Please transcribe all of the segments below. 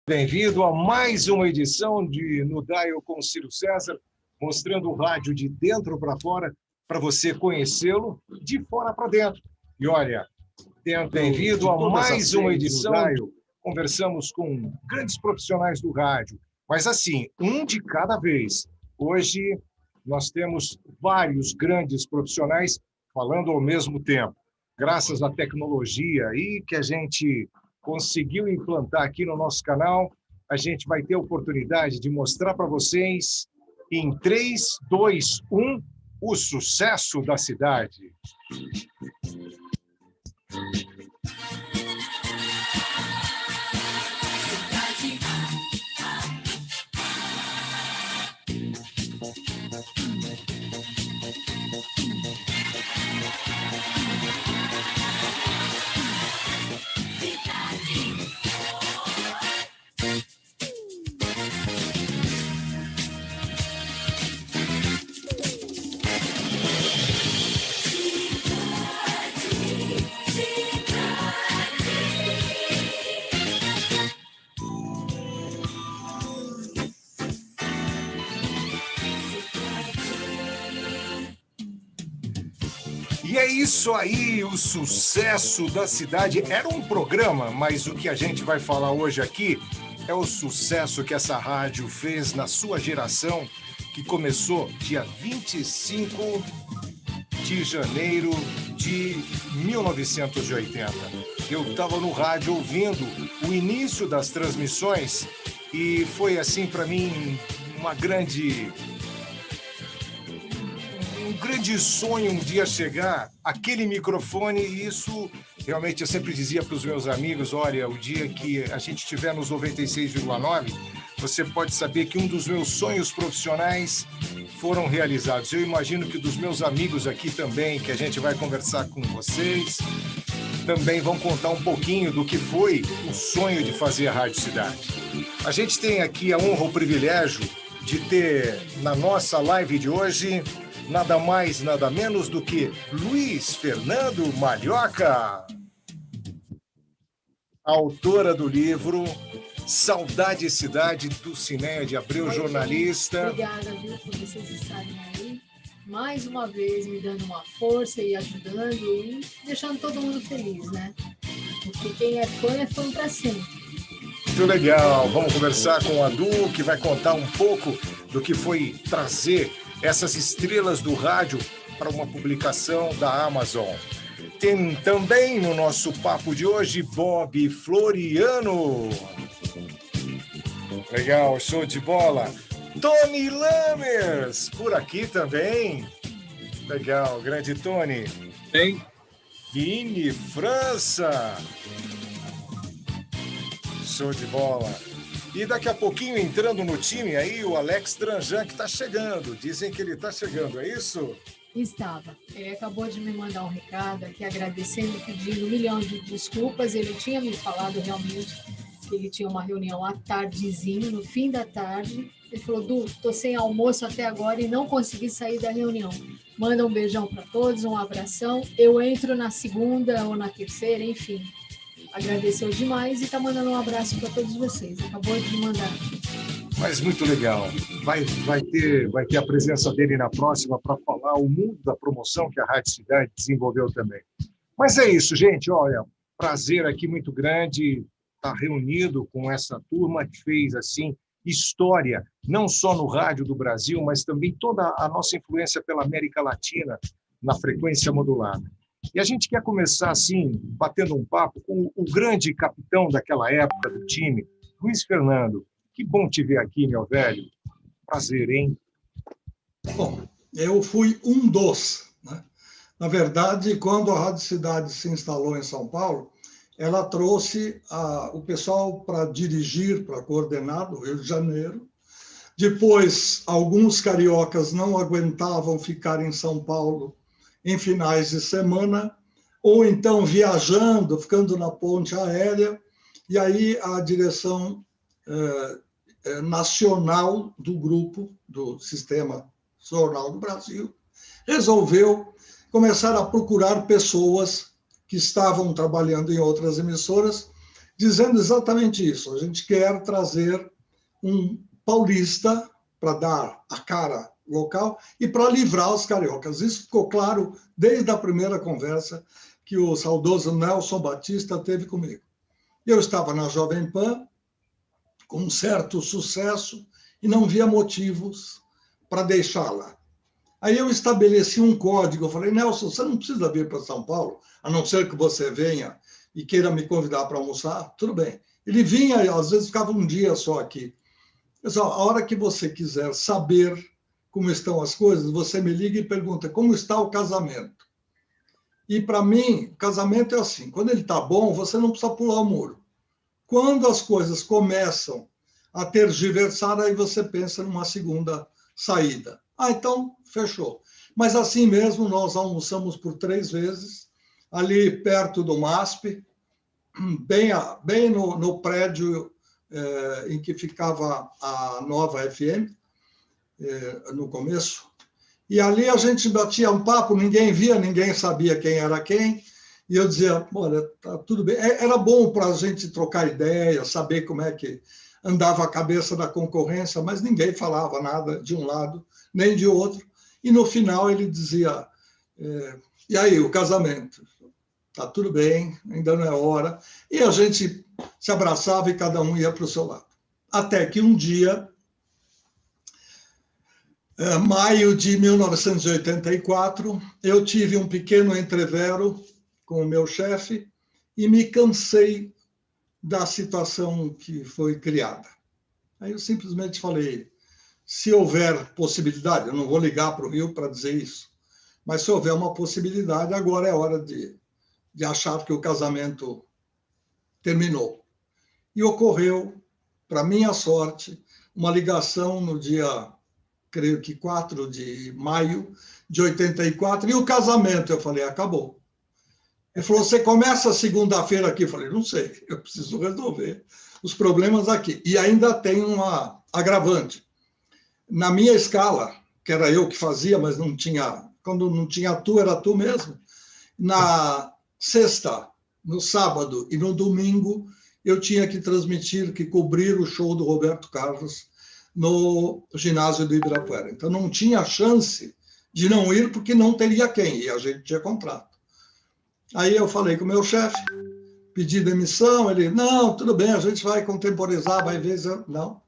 Bem-vindo a mais uma edição de No Dial com Ciro César, mostrando o rádio de dentro para fora, para você conhecê-lo de fora para dentro. E olha, bem-vindo a mais uma edição. Conversamos com grandes profissionais do rádio, mas assim, um de cada vez. Hoje nós temos vários grandes profissionais falando ao mesmo tempo. Graças à tecnologia aí que a gente conseguiu implantar aqui no nosso canal, a gente vai ter a oportunidade de mostrar para vocês, em 3, 2, 1, o sucesso da cidade. E é isso aí, o sucesso da cidade. Era um programa, mas o que a gente vai falar hoje aqui é o sucesso que essa rádio fez na sua geração, que começou dia 25 de janeiro de 1980. Eu estava no rádio ouvindo o início das transmissões e foi assim para mim um grande sonho um dia chegar aquele microfone, e isso realmente eu sempre dizia para os meus amigos, olha, o dia que a gente estiver nos 96,9, você pode saber que um dos meus sonhos profissionais foram realizados. Eu imagino que dos meus amigos aqui também, que a gente vai conversar com vocês, também vão contar um pouquinho do que foi o sonho de fazer a Rádio Cidade. A gente tem aqui a honra, o privilégio de ter na nossa live de hoje nada mais, nada menos do que Luiz Fernando Malhoca, autora do livro Saudade e Cidade, do Cinéia de Abreu, jornalista. Obrigada, viu, por vocês estarem aí, mais uma vez me dando uma força e ajudando e deixando todo mundo feliz, né? Porque quem é fã para sempre. Muito legal, vamos conversar com o Adu, que vai contar um pouco do que foi trazer essas estrelas do rádio para uma publicação da Amazon. Tem também no nosso papo de hoje Bob Floriano. Legal, show de bola. Tony Lammers, por aqui também. Legal, grande Tony. Tem. Vini França. Show de bola. E daqui a pouquinho, entrando no time aí, o Alex Tranjan, que está chegando. Dizem que ele está chegando, é isso? Estava. Ele acabou de me mandar um recado aqui, agradecendo, pedindo 1 milhão de desculpas. Ele tinha me falado realmente que ele tinha uma reunião à tardezinho, no fim da tarde. Ele falou, Du, tô sem almoço até agora e não consegui sair da reunião. Manda um beijão para todos, um abração. Eu entro na segunda ou na terceira, enfim. Agradeceu demais e está mandando um abraço para todos vocês. Acabou de mandar. Mas muito legal. Vai ter a presença dele na próxima para falar o mundo da promoção que a Rádio Cidade desenvolveu também. Mas é isso, gente. Olha, prazer aqui muito grande estar reunido com essa turma que fez assim história, não só no rádio do Brasil, mas também toda a nossa influência pela América Latina na frequência modulada. E a gente quer começar, assim, batendo um papo com o grande capitão daquela época do time, Luiz Fernando. Que bom te ver aqui, meu velho. Prazer, hein? Bom, eu fui um dos, né? Na verdade, quando a Rádio Cidade se instalou em São Paulo, ela trouxe o pessoal para dirigir, para coordenar no Rio de Janeiro. Depois, alguns cariocas não aguentavam ficar em São Paulo em finais de semana, ou então viajando, ficando na ponte aérea, e aí a direção nacional do grupo, do Sistema Jornal do Brasil, resolveu começar a procurar pessoas que estavam trabalhando em outras emissoras, dizendo exatamente isso. A gente quer trazer um paulista para dar a cara local e para livrar os cariocas. Isso ficou claro desde a primeira conversa que o saudoso Nelson Batista teve comigo. Eu estava na Jovem Pan, com um certo sucesso, e não via motivos para deixá-la. Aí eu estabeleci um código, eu falei, Nelson, você não precisa vir para São Paulo, a não ser que você venha e queira me convidar para almoçar, tudo bem. Ele vinha, às vezes ficava um dia só aqui. Pessoal, a hora que você quiser saber como estão as coisas, você me liga e pergunta como está o casamento. E, para mim, o casamento é assim, quando ele está bom, você não precisa pular o muro. Quando as coisas começam a tergiversar, aí você pensa numa segunda saída. Ah, então, fechou. Mas assim mesmo, nós almoçamos por 3 vezes, ali perto do MASP, bem no prédio em que ficava a Nova FM, no começo. E ali a gente batia um papo, ninguém via, ninguém sabia quem era quem. E eu dizia, olha, tá tudo bem. Era bom para a gente trocar ideia, saber como é que andava a cabeça da concorrência, mas ninguém falava nada de um lado nem de outro. E no final ele dizia, e aí, o casamento? Tá tudo bem, ainda não é hora. E a gente se abraçava e cada um ia para o seu lado. Até que um dia, maio de 1984, eu tive um pequeno entrevero com o meu chefe e me cansei da situação que foi criada. Aí eu simplesmente falei, se houver possibilidade, eu não vou ligar para o Rio para dizer isso, mas se houver uma possibilidade, agora é hora de achar que o casamento terminou. E ocorreu, para minha sorte, uma ligação no dia, creio que 4 de maio de 84, e o casamento, eu falei, acabou. Ele falou, você começa segunda-feira aqui? Eu falei, não sei, eu preciso resolver os problemas aqui. E ainda tem uma agravante. Na minha escala, que era eu que fazia, mas não tinha, quando não tinha tu, era tu mesmo, na sexta, no sábado e no domingo, eu tinha que transmitir, que cobrir o show do Roberto Carlos no ginásio do Ibirapuera. Então, não tinha chance de não ir, porque não teria quem, e a gente tinha contrato. Aí eu falei com o meu chefe, pedi demissão, ele, não, tudo bem, a gente vai contemporizar, vai ver... Não,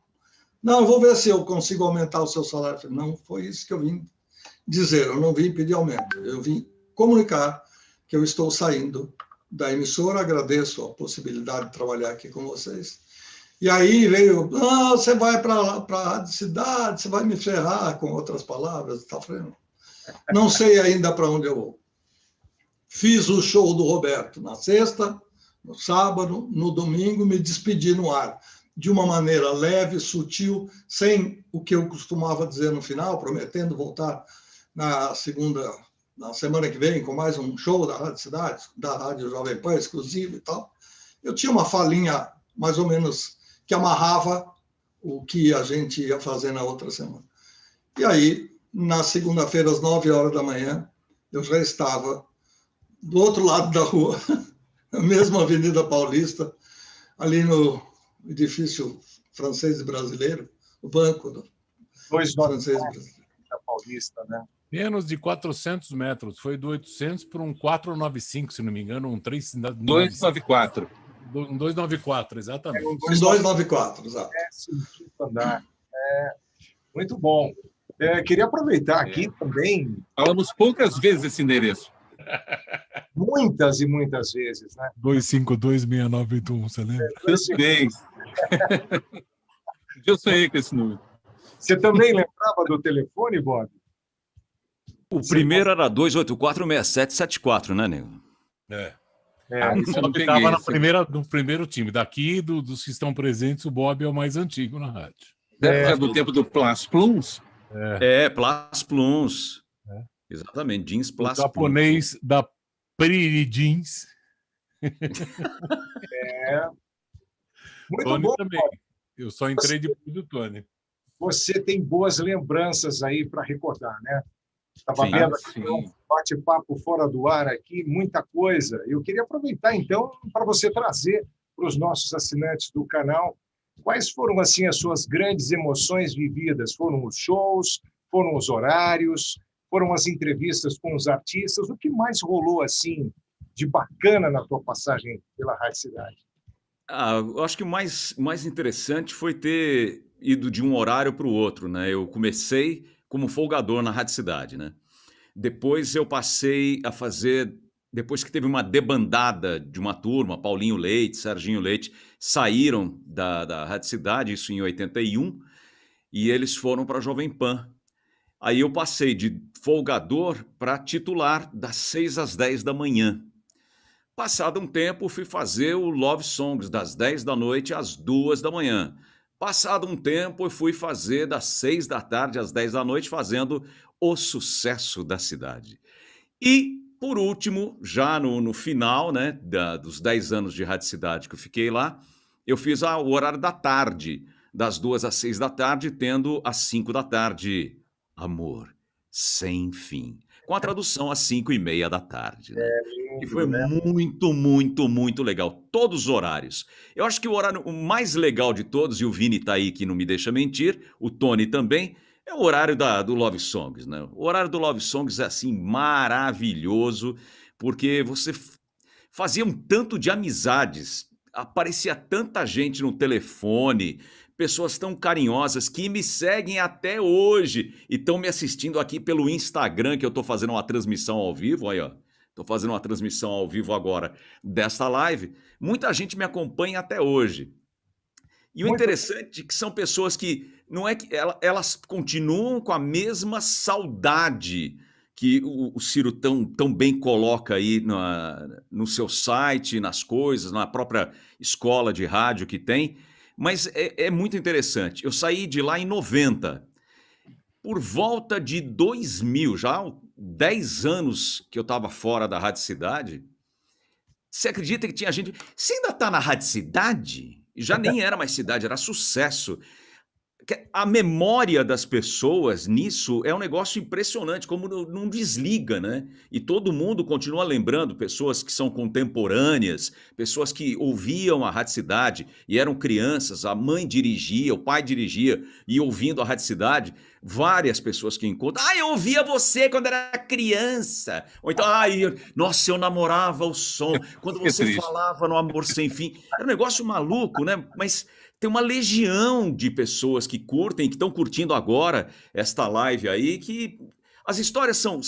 eu vou ver se eu consigo aumentar o seu salário. Eu falei, não, foi isso que eu vim dizer, eu não vim pedir aumento, eu vim comunicar que eu estou saindo da emissora, agradeço a possibilidade de trabalhar aqui com vocês. E aí veio, você vai para a Rádio Cidade, você vai me ferrar, com outras palavras, tá falando? Não sei ainda para onde eu vou. Fiz o show do Roberto na sexta, no sábado, no domingo, me despedi no ar, de uma maneira leve, sutil, sem o que eu costumava dizer no final, prometendo voltar na semana que vem, com mais um show da Rádio Cidade, da Rádio Jovem Pan, exclusivo e tal. Eu tinha uma falinha, mais ou menos, que amarrava o que a gente ia fazer na outra semana. E aí, na segunda-feira, às 9h da manhã, eu já estava do outro lado da rua, na mesma Avenida Paulista, ali no edifício francês e brasileiro, o banco do francês e brasileiro. Da Paulista, né? Menos de 400 metros. Foi do 800 para um 495, se não me engano, um 294. Um 294, exatamente. Um 294, exato. Andar. Muito bom. Queria aproveitar aqui também... Falamos poucas vezes esse endereço. Muitas e muitas vezes, né? 2526981, você lembra? Eu sei. Eu sonhei com esse número. Você também lembrava do telefone, Bob? O primeiro era 284-6774, né, Nego? Isso não estava no primeiro time. Daqui, dos que estão presentes, o Bob é o mais antigo na rádio. É do tempo do Plus Plums? Plus Plums. Exatamente, Jeans Plus Plums. Japonês da Priri Jeans. Muito Tony bom. Também. Eu só entrei depois do Tony. Você tem boas lembranças aí para recordar, né? Estava vendo aqui um bate-papo fora do ar aqui, muita coisa. Eu queria aproveitar, então, para você trazer para os nossos assinantes do canal. Quais foram, assim, as suas grandes emoções vividas? Foram os shows? Foram os horários? Foram as entrevistas com os artistas? O que mais rolou, assim, de bacana na tua passagem pela Rádio Cidade? Eu acho que o mais interessante foi ter ido de um horário para o outro, né? Eu comecei como folgador na Rádio Cidade, né? Depois eu passei a fazer, depois que teve uma debandada de uma turma, Paulinho Leite, Serginho Leite, saíram da Rádio Cidade, isso em 81, e eles foram para a Jovem Pan. Aí eu passei de folgador para titular das 6 às 10 da manhã. Passado um tempo, fui fazer o Love Songs das 10 da noite às 2 da manhã. Passado um tempo, eu fui fazer das 6 da tarde às 10 da noite, fazendo o sucesso da cidade. E, por último, já no final, né, dos 10 anos de Rádio Cidade que eu fiquei lá, eu fiz o horário da tarde, das 2 às 6 da tarde, tendo às 5 da tarde, Amor Sem Fim, com a tradução às 5h30 da tarde, né? E foi muito, muito, muito legal. Todos os horários. Eu acho que o horário mais legal de todos, e o Vini tá aí que não me deixa mentir, o Tony também, é o horário do Love Songs, né? O horário do Love Songs é, assim, maravilhoso, porque você fazia um tanto de amizades, aparecia tanta gente no telefone, pessoas tão carinhosas que me seguem até hoje e estão me assistindo aqui pelo Instagram, que eu tô fazendo uma transmissão ao vivo, aí, ó. Estou fazendo uma transmissão ao vivo agora desta live. Muita gente me acompanha até hoje. E o interessante é que são pessoas que não é que elas continuam com a mesma saudade que o Ciro tão bem coloca aí no seu site, nas coisas, na própria escola de rádio que tem. Mas é muito interessante. Eu saí de lá em 90. Por volta de 2000, já 10 anos que eu estava fora da Rádio Cidade, você acredita que tinha gente... Você ainda está na Rádio Cidade? Já nem era mais cidade, era sucesso. A memória das pessoas nisso é um negócio impressionante, como não desliga, né? E todo mundo continua lembrando, pessoas que são contemporâneas, pessoas que ouviam a Rádio Cidade e eram crianças, a mãe dirigia, o pai dirigia e ouvindo a Rádio Cidade, várias pessoas que encontram, eu ouvia você quando era criança, ou então, nossa, eu namorava o som, quando você falava no Amor Sem Fim, era um negócio maluco, né? Mas... tem uma legião de pessoas que curtem, que estão curtindo agora esta live aí, que as histórias são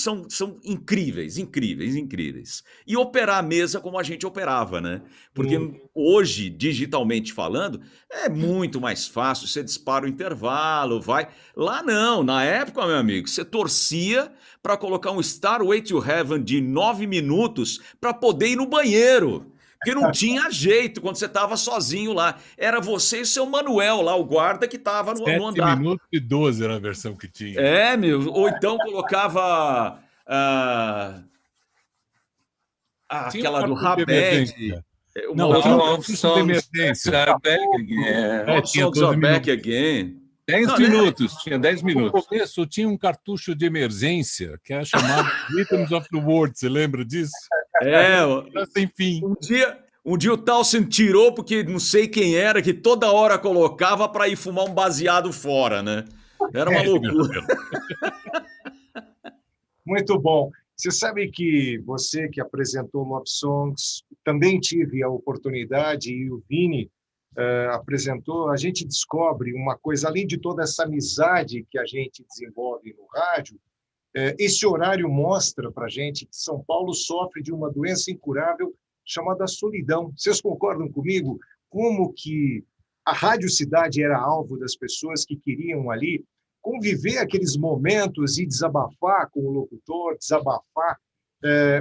incríveis, incríveis, incríveis. E operar a mesa como a gente operava, né? Porque hoje, digitalmente falando, é muito mais fácil, você dispara o intervalo, vai... Lá não, na época, meu amigo, você torcia para colocar um Starway to Heaven de 9 minutos para poder ir no banheiro. Porque não tinha jeito quando você estava sozinho lá. Era você e seu Manuel lá, o guarda que estava no andar. 7 minutos e 12 era a versão que tinha. É, meu. Ou então colocava aquela do Rabete. Não, tinha um cartucho de emergência. Tinha Back Again. 10 minutos, tinha 10 No minutos. começo tinha um cartucho de emergência, que era chamado Rhythms of the World, você lembra disso? Sem fim. Um dia o Towson tirou, porque não sei quem era, que toda hora colocava para ir fumar um baseado fora, né? Era uma loucura. Muito bom. Você sabe que você que apresentou Love Songs, também tive a oportunidade, e o Vini apresentou, a gente descobre uma coisa, além de toda essa amizade que a gente desenvolve no rádio, esse horário mostra para a gente que São Paulo sofre de uma doença incurável chamada solidão. Vocês concordam comigo? Como que a Rádio Cidade era alvo das pessoas que queriam ali conviver aqueles momentos e desabafar com o locutor, desabafar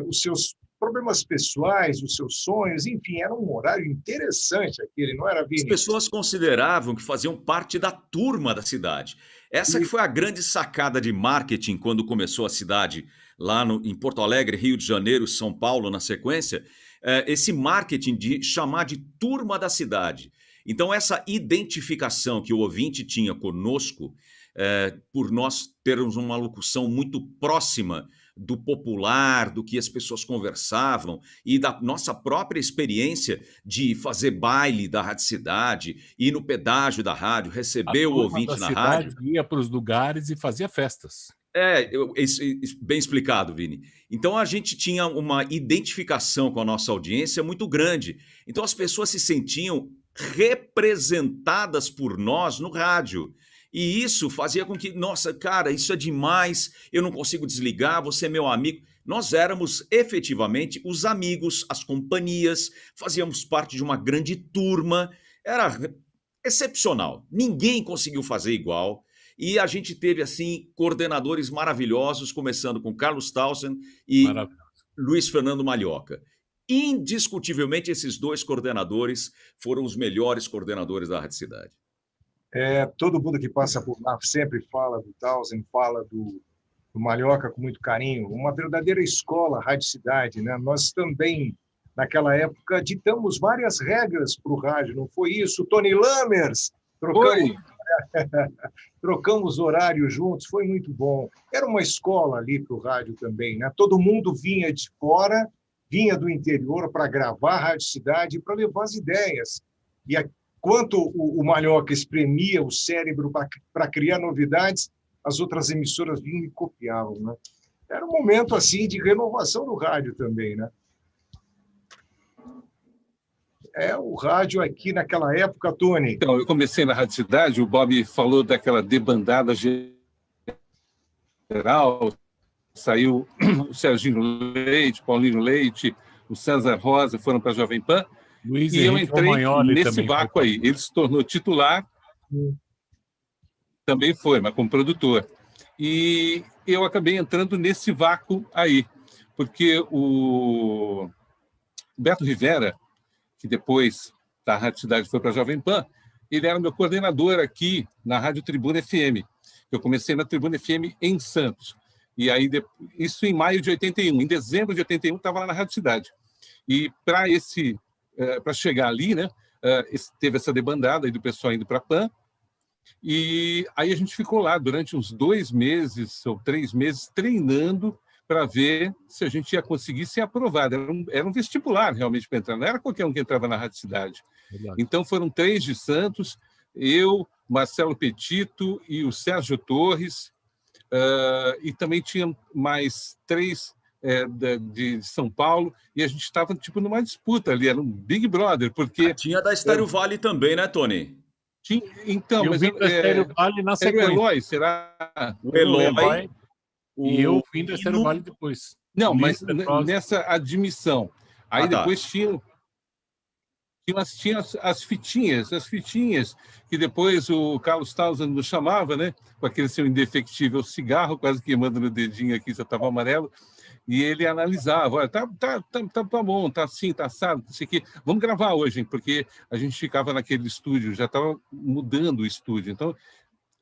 os seus problemas pessoais, os seus sonhos, enfim, era um horário interessante aquele, não era, Vini? As pessoas consideravam que faziam parte da turma da cidade. Essa que foi a grande sacada de marketing quando começou a cidade, lá em Porto Alegre, Rio de Janeiro, São Paulo, na sequência, esse marketing de chamar de turma da cidade. Então, essa identificação que o ouvinte tinha conosco, por nós termos uma locução muito próxima do popular, do que as pessoas conversavam e da nossa própria experiência de fazer baile da Rádio Cidade, ir no pedágio da rádio, receber o ouvinte na rádio. Ia para os lugares e fazia festas. Bem explicado, Vini. Então a gente tinha uma identificação com a nossa audiência muito grande. Então as pessoas se sentiam representadas por nós no rádio. E isso fazia com que, nossa, cara, isso é demais, eu não consigo desligar, você é meu amigo. Nós éramos efetivamente os amigos, as companhias, fazíamos parte de uma grande turma, era excepcional. Ninguém conseguiu fazer igual. E a gente teve, assim, coordenadores maravilhosos, começando com Carlos Tausen e Luiz Fernando Malhoca. Indiscutivelmente, esses dois coordenadores foram os melhores coordenadores da Rádio Cidade. Todo mundo que passa por lá sempre fala do Tausen, fala do Malhoca com muito carinho. Uma verdadeira escola, Rádio Cidade, né? Nós também, naquela época, ditamos várias regras para o rádio, não foi isso? Tony Lammers, trocamos horário juntos, foi muito bom. Era uma escola ali para o rádio também, né? Todo mundo vinha de fora, vinha do interior para gravar a Rádio Cidade, para levar as ideias. E enquanto o Malhoca espremia o cérebro para criar novidades, as outras emissoras vinham e copiavam, né? Era um momento assim de renovação do rádio também, né? O rádio aqui naquela época, Tony. Então, eu comecei na Rádio Cidade, o Bob falou daquela debandada geral, saiu o Serginho Leite, Paulinho Leite, o César Rosa, foram para a Jovem Pan, Luiz e eu Henrique entrei Romagnoli nesse vácuo aí. Ele se tornou titular, também foi, mas como produtor. E eu acabei entrando nesse vácuo aí, porque o Beto Rivera, que depois da Rádio Cidade foi para a Jovem Pan, ele era meu coordenador aqui na Rádio Tribuna FM. Eu comecei na Tribuna FM em Santos. E aí, isso em maio de 81. Em dezembro de 81, estava lá na Rádio Cidade. E para chegar ali, né, teve essa debandada aí do pessoal indo para a PAN. E aí a gente ficou lá durante uns 2 meses ou 3 meses treinando para ver se a gente ia conseguir ser aprovado. Era um vestibular, realmente, para entrar. Não era qualquer um que entrava na Rádio Cidade. Verdade. Então, foram 3 de Santos, eu, Marcelo Petito e o Sérgio Torres, e também tinha mais 3 de São Paulo, e a gente estava tipo numa disputa ali, era um Big Brother, porque... Tinha da Estéreo Vale também, né, Tony? Tinha, então, eu vim da Estéreo Vale na sequência. Era o Eloy, será? O Eloy... E eu vim da Estéreo Vale depois. Não, mas nessa admissão. Aí depois tinha as fitinhas, que depois o Carlos Tausen nos chamava, né? Com aquele seu indefectível cigarro, quase queimando no dedinho aqui, já estava amarelo. E ele analisava, olha, tá bom, tá assim, tá assado, não sei o quê. Vamos gravar hoje, hein? Porque a gente ficava naquele estúdio, já estava mudando o estúdio. Então,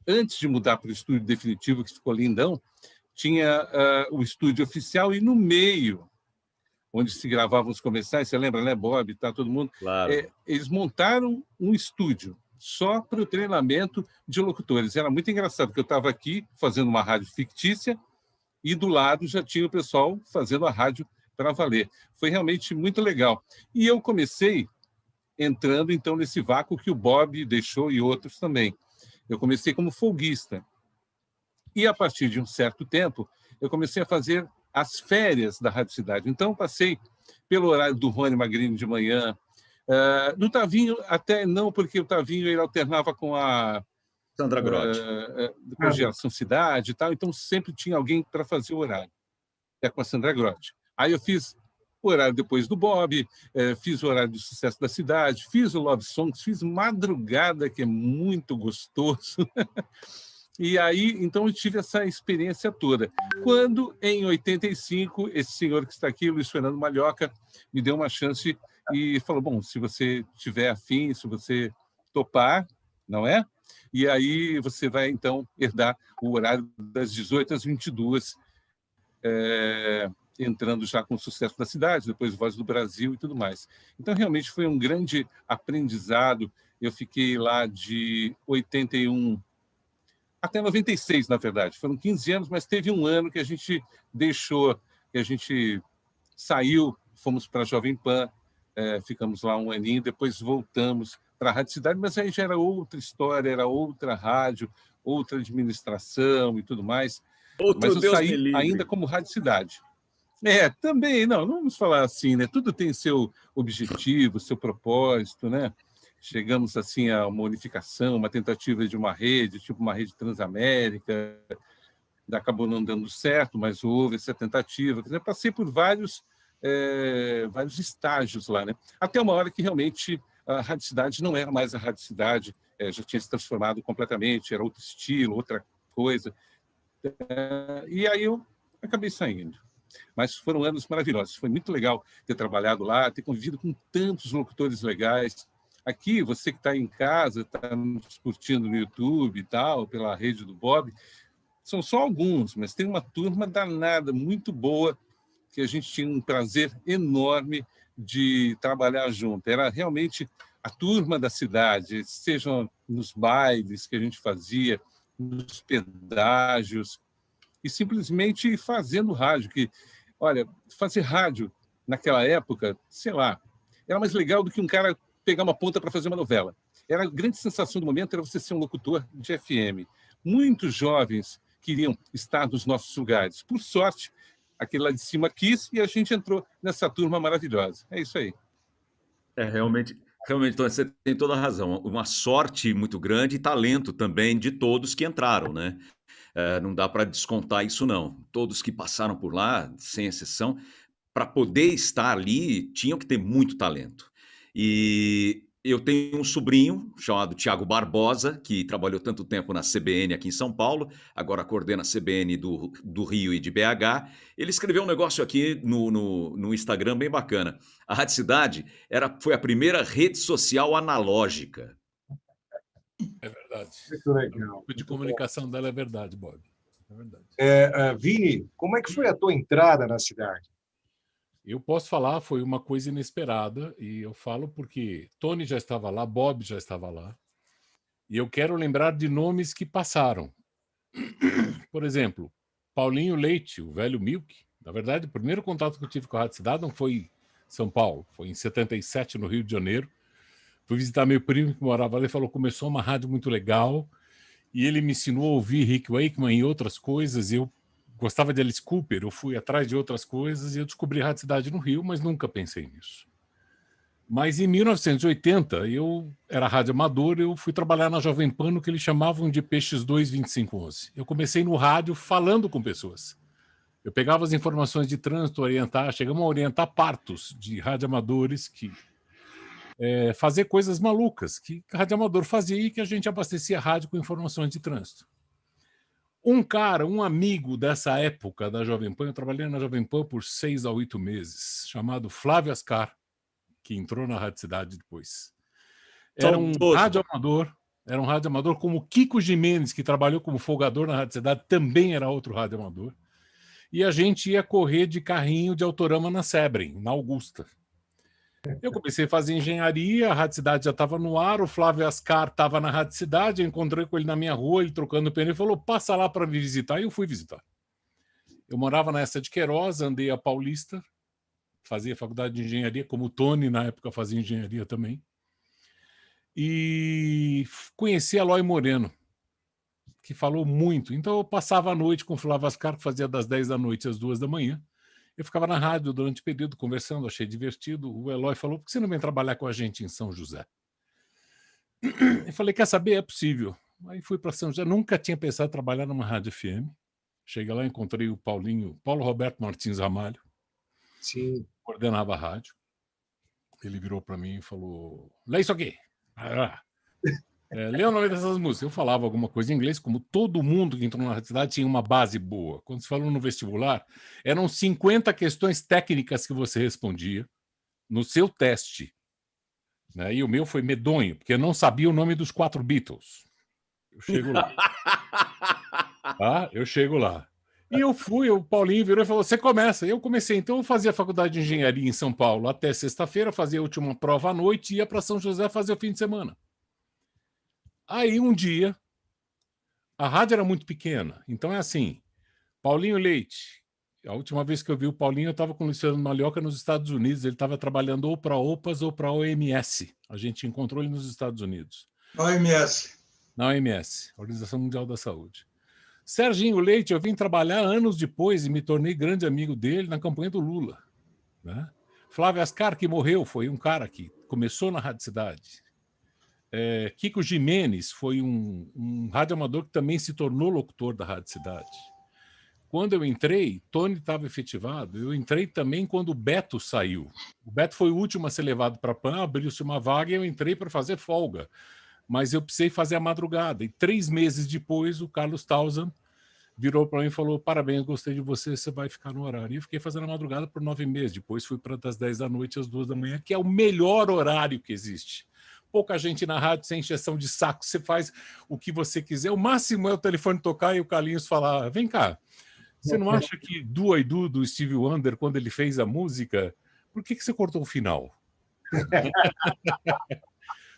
antes de mudar para o estúdio definitivo, que ficou lindão, tinha o estúdio oficial e no meio, onde se gravavam os comerciais, você lembra, né, Bob? Tá, todo mundo. Claro. Eles montaram um estúdio só para o treinamento de locutores. Era muito engraçado, porque eu estava aqui fazendo uma rádio fictícia e do lado já tinha o pessoal fazendo a rádio para valer. Foi realmente muito legal. E eu comecei entrando, então, nesse vácuo que o Bob deixou e outros também. Eu comecei como folguista. E, a partir de um certo tempo, eu comecei a fazer as férias da Rádio Cidade. Então, passei pelo horário do Rony Magrini de manhã. Do Tavinho, até não, porque o Tavinho ele alternava com a Sandra Grotti. Com a Geração Cidade e tal. Então, sempre tinha alguém para fazer o horário. Com a Sandra Grotti. Aí eu fiz o horário depois do Bob, fiz o horário do Sucesso da Cidade, fiz o Love Songs, fiz Madrugada, que é muito gostoso. E aí, então, eu tive essa experiência toda. Quando, em 85, esse senhor que está aqui, Luiz Fernando Malhoca, me deu uma chance e falou, bom, se você tiver afim, se você topar, não é? E aí você vai, então, herdar o horário das 18 às 22, entrando já com o Sucesso da Cidade, depois Voz do Brasil e tudo mais. Então, realmente, foi um grande aprendizado. Eu fiquei lá de 81 até 96, na verdade. Foram 15 anos, mas teve um ano que a gente deixou, que a gente saiu, fomos para a Jovem Pan, ficamos lá um aninho, depois voltamos para a Rádio Cidade, mas aí já era outra história, era outra rádio, outra administração e tudo mais. Mas eu saí ainda como Rádio Cidade. Também, não vamos falar assim, né? Tudo tem seu objetivo, seu propósito, né? Chegamos assim a uma unificação, uma tentativa de uma rede, tipo uma rede Transamérica, acabou não dando certo, mas houve essa tentativa. Eu passei por vários estágios lá, né? Até uma hora que realmente a Rádio Cidade não era mais a Rádio Cidade, já tinha se transformado completamente, era outro estilo, outra coisa. E aí eu acabei saindo. Mas foram anos maravilhosos. Foi muito legal ter trabalhado lá, ter convivido com tantos locutores legais. Aqui, você que está em casa, está nos curtindo no YouTube e tal, pela rede do Bob, são só alguns, mas tem uma turma danada, muito boa, que a gente tinha um prazer enorme de trabalhar junto. Era realmente a turma da cidade, sejam nos bailes que a gente fazia, nos pedágios, e simplesmente fazendo rádio. Que, olha, fazer rádio naquela época, sei lá, era mais legal do que um cara pegar uma ponta para fazer uma novela. A grande sensação do momento era você ser um locutor de FM. Muitos jovens queriam estar nos nossos lugares. Por sorte, aquele lá de cima quis e a gente entrou nessa turma maravilhosa. É isso aí. Realmente, então, você tem toda a razão. Uma sorte muito grande e talento também de todos que entraram, né? Não dá para descontar isso, não. Todos que passaram por lá, sem exceção, para poder estar ali, tinham que ter muito talento. E eu tenho um sobrinho chamado Tiago Barbosa, que trabalhou tanto tempo na CBN aqui em São Paulo, agora coordena a CBN do Rio e de BH. Ele escreveu um negócio aqui no Instagram bem bacana. A Rádio Cidade foi a primeira rede social analógica. É verdade. Muito legal. O tipo de comunicação dela é verdade, Bob. É verdade. Vini, como é que foi a tua entrada na cidade? Eu posso falar, foi uma coisa inesperada, e eu falo porque Tony já estava lá, Bob já estava lá, e eu quero lembrar de nomes que passaram. Por exemplo, Paulinho Leite, o velho Milk. Na verdade, o primeiro contato que eu tive com a Rádio Cidade não foi em São Paulo, foi em 77, no Rio de Janeiro. Fui visitar meu primo que morava lá e falou: começou uma rádio muito legal, e ele me ensinou a ouvir Rick Wakeman e outras coisas. Eu gostava de Alice Cooper, eu fui atrás de outras coisas e eu descobri a Rádio Cidade no Rio, mas nunca pensei nisso. Mas em 1980, eu era rádio amador, eu fui trabalhar na Jovem Pan, no que eles chamavam de PX2 2511. Eu comecei no rádio falando com pessoas. Eu pegava as informações de trânsito, chegamos a orientar partos de radioamadores que fazer coisas malucas que rádio amador fazia e que a gente abastecia a rádio com informações de trânsito. Um amigo dessa época da Jovem Pan, eu trabalhei na Jovem Pan por 6 a 8 meses, chamado Flávio Ascar, que entrou na Rádio Cidade depois. Era um radioamador como o Kiko Jimenez, que trabalhou como folgador na Rádio Cidade, também era outro radioamador. E a gente ia correr de carrinho de Autorama na Sebring, na Augusta. Eu comecei a fazer engenharia, a Rádio Cidade já estava no ar, o Flávio Ascar estava na Rádio Cidade, eu encontrei com ele na minha rua, ele trocando pneu, ele falou: passa lá para me visitar, e eu fui visitar. Eu morava nessa de Queiroz, andei a Paulista, fazia faculdade de engenharia, como o Tony na época fazia engenharia também, e conheci a Eloy Moreno, que falou muito. Então eu passava a noite com o Flávio Ascar, que fazia das 10 da noite às 2 da manhã. Eu ficava na rádio durante o período, conversando, achei divertido. O Eloy falou: por que você não vem trabalhar com a gente em São José? Eu falei: quer saber? É possível. Aí fui para São José, nunca tinha pensado em trabalhar numa rádio FM. Cheguei lá, encontrei o Paulo Roberto Martins Ramalho, Sim. Coordenava a rádio. Ele virou para mim e falou: lê isso aqui. Lê o nome dessas músicas. Eu falava alguma coisa em inglês, como todo mundo que entrou na cidade tinha uma base boa. Quando se falou no vestibular, eram 50 questões técnicas que você respondia no seu teste. Né? E o meu foi medonho, porque eu não sabia o nome dos 4 Beatles. Eu chego lá. Eu chego lá. E eu fui, o Paulinho virou e falou: você começa. Eu comecei. Então eu fazia faculdade de engenharia em São Paulo até sexta-feira, fazia a última prova à noite e ia para São José fazer o fim de semana. Aí um dia, A rádio era muito pequena. Então é assim, Paulinho Leite. A última vez que eu vi o Paulinho, eu estava com o Luciano Malhoca nos Estados Unidos. Ele estava trabalhando ou para a OPAS ou para a OMS. A gente encontrou ele nos Estados Unidos. OMS. Na OMS, Organização Mundial da Saúde. Serginho Leite, eu vim trabalhar anos depois e me tornei grande amigo dele na campanha do Lula. Né? Flávio Ascar, que morreu, foi um cara que começou na Rádio Cidade. Kiko Jimenez foi um radioamador que também se tornou locutor da Rádio Cidade. Quando eu entrei, Tony estava efetivado. Eu entrei também quando o Beto saiu. O Beto foi o último a ser levado para a PAN, abriu-se uma vaga e eu entrei para fazer folga. Mas eu precisei fazer a madrugada. E 3 meses depois, o Carlos Townsend virou para mim e falou: parabéns, gostei de você, você vai ficar no horário. E eu fiquei fazendo a madrugada por 9 meses. Depois fui para das 10 da noite às 2 da manhã, que é o melhor horário que existe. Pouca gente na rádio, sem injeção de saco, você faz o que você quiser. O máximo é o telefone tocar e o Carlinhos falar: vem cá, você não acha que Do I Do, do Stevie Wonder, quando ele fez a música, por que você cortou o final?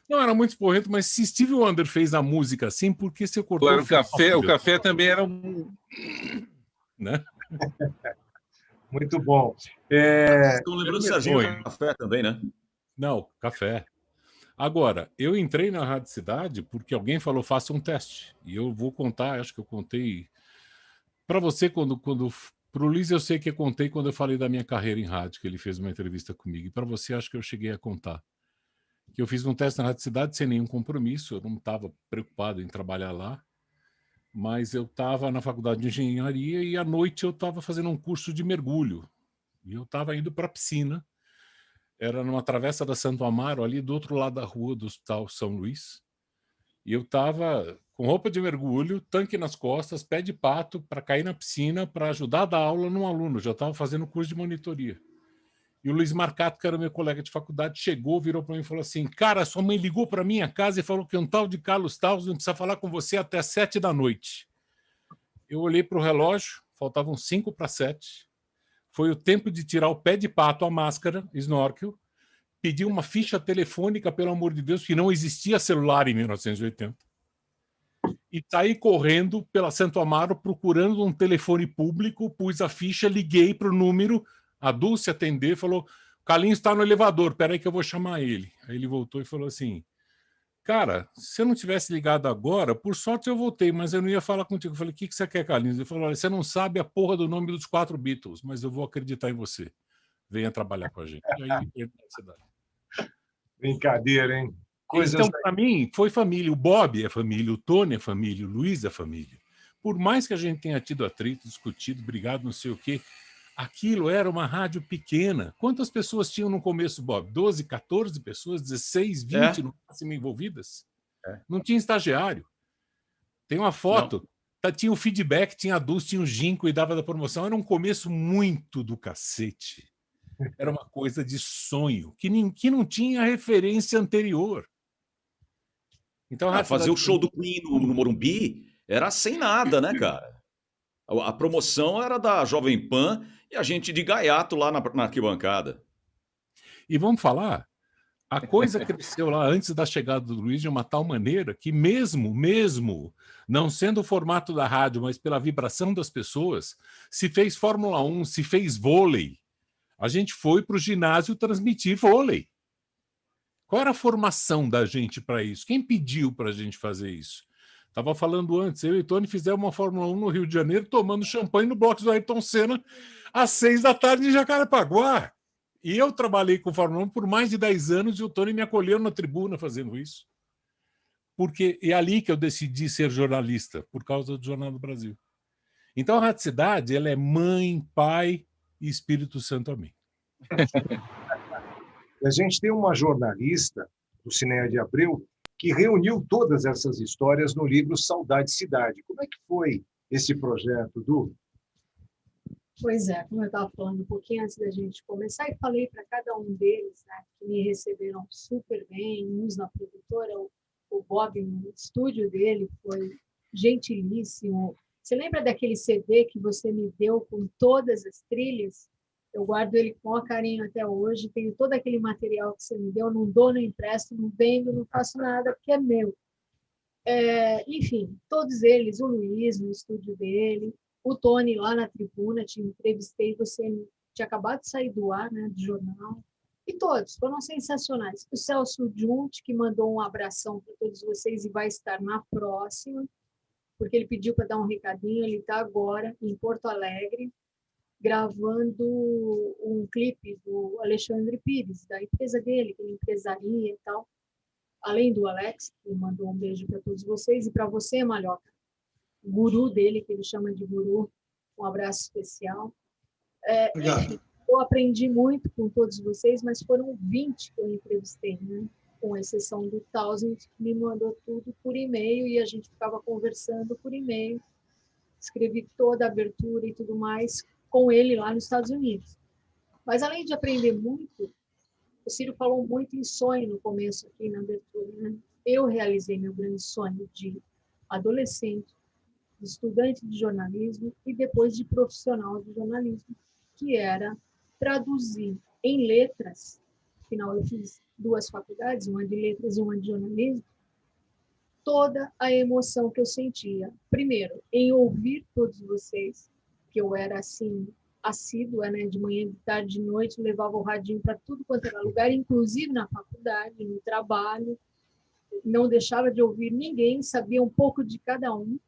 Não era muito esporrento, mas se Stevie Wonder fez a música assim, por que você cortou Agora, o final? o café também era um... Né? Muito bom. Estão lembrando do Serginho Oi. Café também, né? Não, café. Agora, eu entrei na Rádio Cidade porque alguém falou, faça um teste. E eu vou contar, acho que eu contei... Para você, para o Luiz, eu sei que eu contei quando eu falei da minha carreira em rádio, que ele fez uma entrevista comigo. E para você, acho que eu cheguei a contar. Que eu fiz um teste na Rádio Cidade sem nenhum compromisso, eu não estava preocupado em trabalhar lá, mas eu estava na faculdade de engenharia e à noite eu estava fazendo um curso de mergulho. E eu estava indo para a piscina, era numa travessa da Santo Amaro, ali do outro lado da rua do Hospital São Luís, e eu estava com roupa de mergulho, tanque nas costas, pé de pato, para cair na piscina, para ajudar a dar aula num aluno, já estava fazendo curso de monitoria. E o Luiz Marcato, que era meu colega de faculdade, chegou, virou para mim e falou assim: cara, sua mãe ligou para minha casa e falou que um tal de Carlos Taus não precisa falar com você até 7 da noite. Eu olhei para o relógio, faltavam 5 para 7. Foi o tempo de tirar o pé de pato, a máscara, snorkel, pedir uma ficha telefônica, pelo amor de Deus, que não existia celular em 1980. E saí correndo pela Santo Amaro procurando um telefone público, pus a ficha, liguei para o número. A Dulce atendeu e falou: Carlinhos está no elevador, peraí que eu vou chamar ele. Aí ele voltou e falou assim: cara, se eu não tivesse ligado agora, por sorte eu voltei, mas eu não ia falar contigo. Eu falei: o que você quer, Carlinhos? Ele falou: olha, você não sabe a porra do nome dos 4 Beatles, mas eu vou acreditar em você. Venha trabalhar com a gente. E aí, ele na cidade. Brincadeira, hein? Então, para mim, foi família. O Bob é família, o Tony é família, o Luiz é família. Por mais que a gente tenha tido atrito, discutido, brigado, não sei o quê, aquilo era uma rádio pequena. Quantas pessoas tinham no começo, Bob? 12, 14 pessoas, 16, 20 no máximo envolvidas? Não tinha estagiário. Tem uma foto, tinha o feedback, tinha a Dulce, tinha o Jim, cuidava da promoção. Era um começo muito do cacete. Era uma coisa de sonho, que não tinha referência anterior. Então, fazer o show do Queen no Morumbi era sem nada, né, cara? A promoção era da Jovem Pan e a gente de gaiato lá na arquibancada. E vamos falar, a coisa cresceu lá antes da chegada do Luiz de uma tal maneira que mesmo não sendo o formato da rádio, mas pela vibração das pessoas, se fez Fórmula 1, se fez vôlei. A gente foi para o ginásio transmitir vôlei. Qual era a formação da gente para isso? Quem pediu para a gente fazer isso? Estava falando antes, eu e Tony fizemos uma Fórmula 1 no Rio de Janeiro, tomando champanhe no box do Ayrton Senna, às 6 da tarde em Jacarepaguá. E eu trabalhei com Fórmula 1 por mais de 10 anos e o Tony me acolheu na tribuna fazendo isso. Porque é ali que eu decidi ser jornalista, por causa do Jornal do Brasil. Então a Rádio Cidade, ela é mãe, pai e Espírito Santo a mim. A gente tem uma jornalista do Cineia de Abreu que reuniu todas essas histórias no livro Saudade Cidade. Como é que foi esse projeto, Du? Pois é, como eu estava falando um pouquinho antes da gente começar, e falei para cada um deles, né, que me receberam super bem, uns na produtora, o Bob no estúdio dele foi gentilíssimo. Você lembra daquele CD que você me deu com todas as trilhas? Eu guardo ele com maior carinho até hoje, tenho todo aquele material que você me deu, não dou, não empresto, não vendo, não faço nada, porque é meu. Enfim, todos eles, o Luiz no estúdio dele, o Tony lá na tribuna, te entrevistei, você tinha acabado de sair do ar, né, do jornal, e todos foram sensacionais. O Celso Junte, que mandou um abração para todos vocês e vai estar na próxima, porque ele pediu para dar um recadinho, ele está agora em Porto Alegre, gravando um clipe do Alexandre Pires, da empresa dele, que ele empresaria e tal, além do Alex, que mandou um beijo para todos vocês, e para você, Malhoca, o guru dele, que ele chama de guru, um abraço especial. Enfim, eu aprendi muito com todos vocês, mas foram 20 que eu entrevistei, né? Com exceção do Thousand, que me mandou tudo por e-mail, e a gente ficava conversando por e-mail. Escrevi toda a abertura e tudo mais com ele lá nos Estados Unidos. Mas, além de aprender muito, o Ciro falou muito em sonho no começo aqui na abertura, né? Eu realizei meu grande sonho de adolescente, de estudante de jornalismo e depois de profissional de jornalismo, que era traduzir em letras, afinal eu fiz 2 faculdades, uma de letras e uma de jornalismo, toda a emoção que eu sentia. Primeiro, em ouvir todos vocês, que eu era assim, assídua, né? De manhã, de tarde, de noite, levava o radinho para tudo quanto era lugar, inclusive na faculdade, no trabalho, não deixava de ouvir ninguém, sabia um pouco de cada um.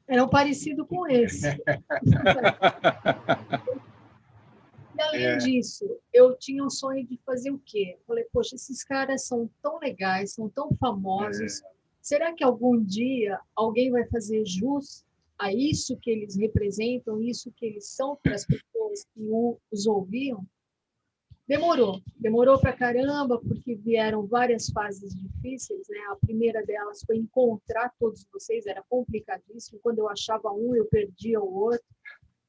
Era um parecido com esse. E, além disso, eu tinha um sonho de fazer o quê? Falei, poxa, esses caras são tão legais, são tão famosos. Será que algum dia alguém vai fazer jus a isso que eles representam, isso que eles são para as pessoas que os ouviam? Demorou pra caramba, porque vieram várias fases difíceis, né? A primeira delas foi encontrar todos vocês, era complicadíssimo. Quando eu achava um, eu perdia o outro.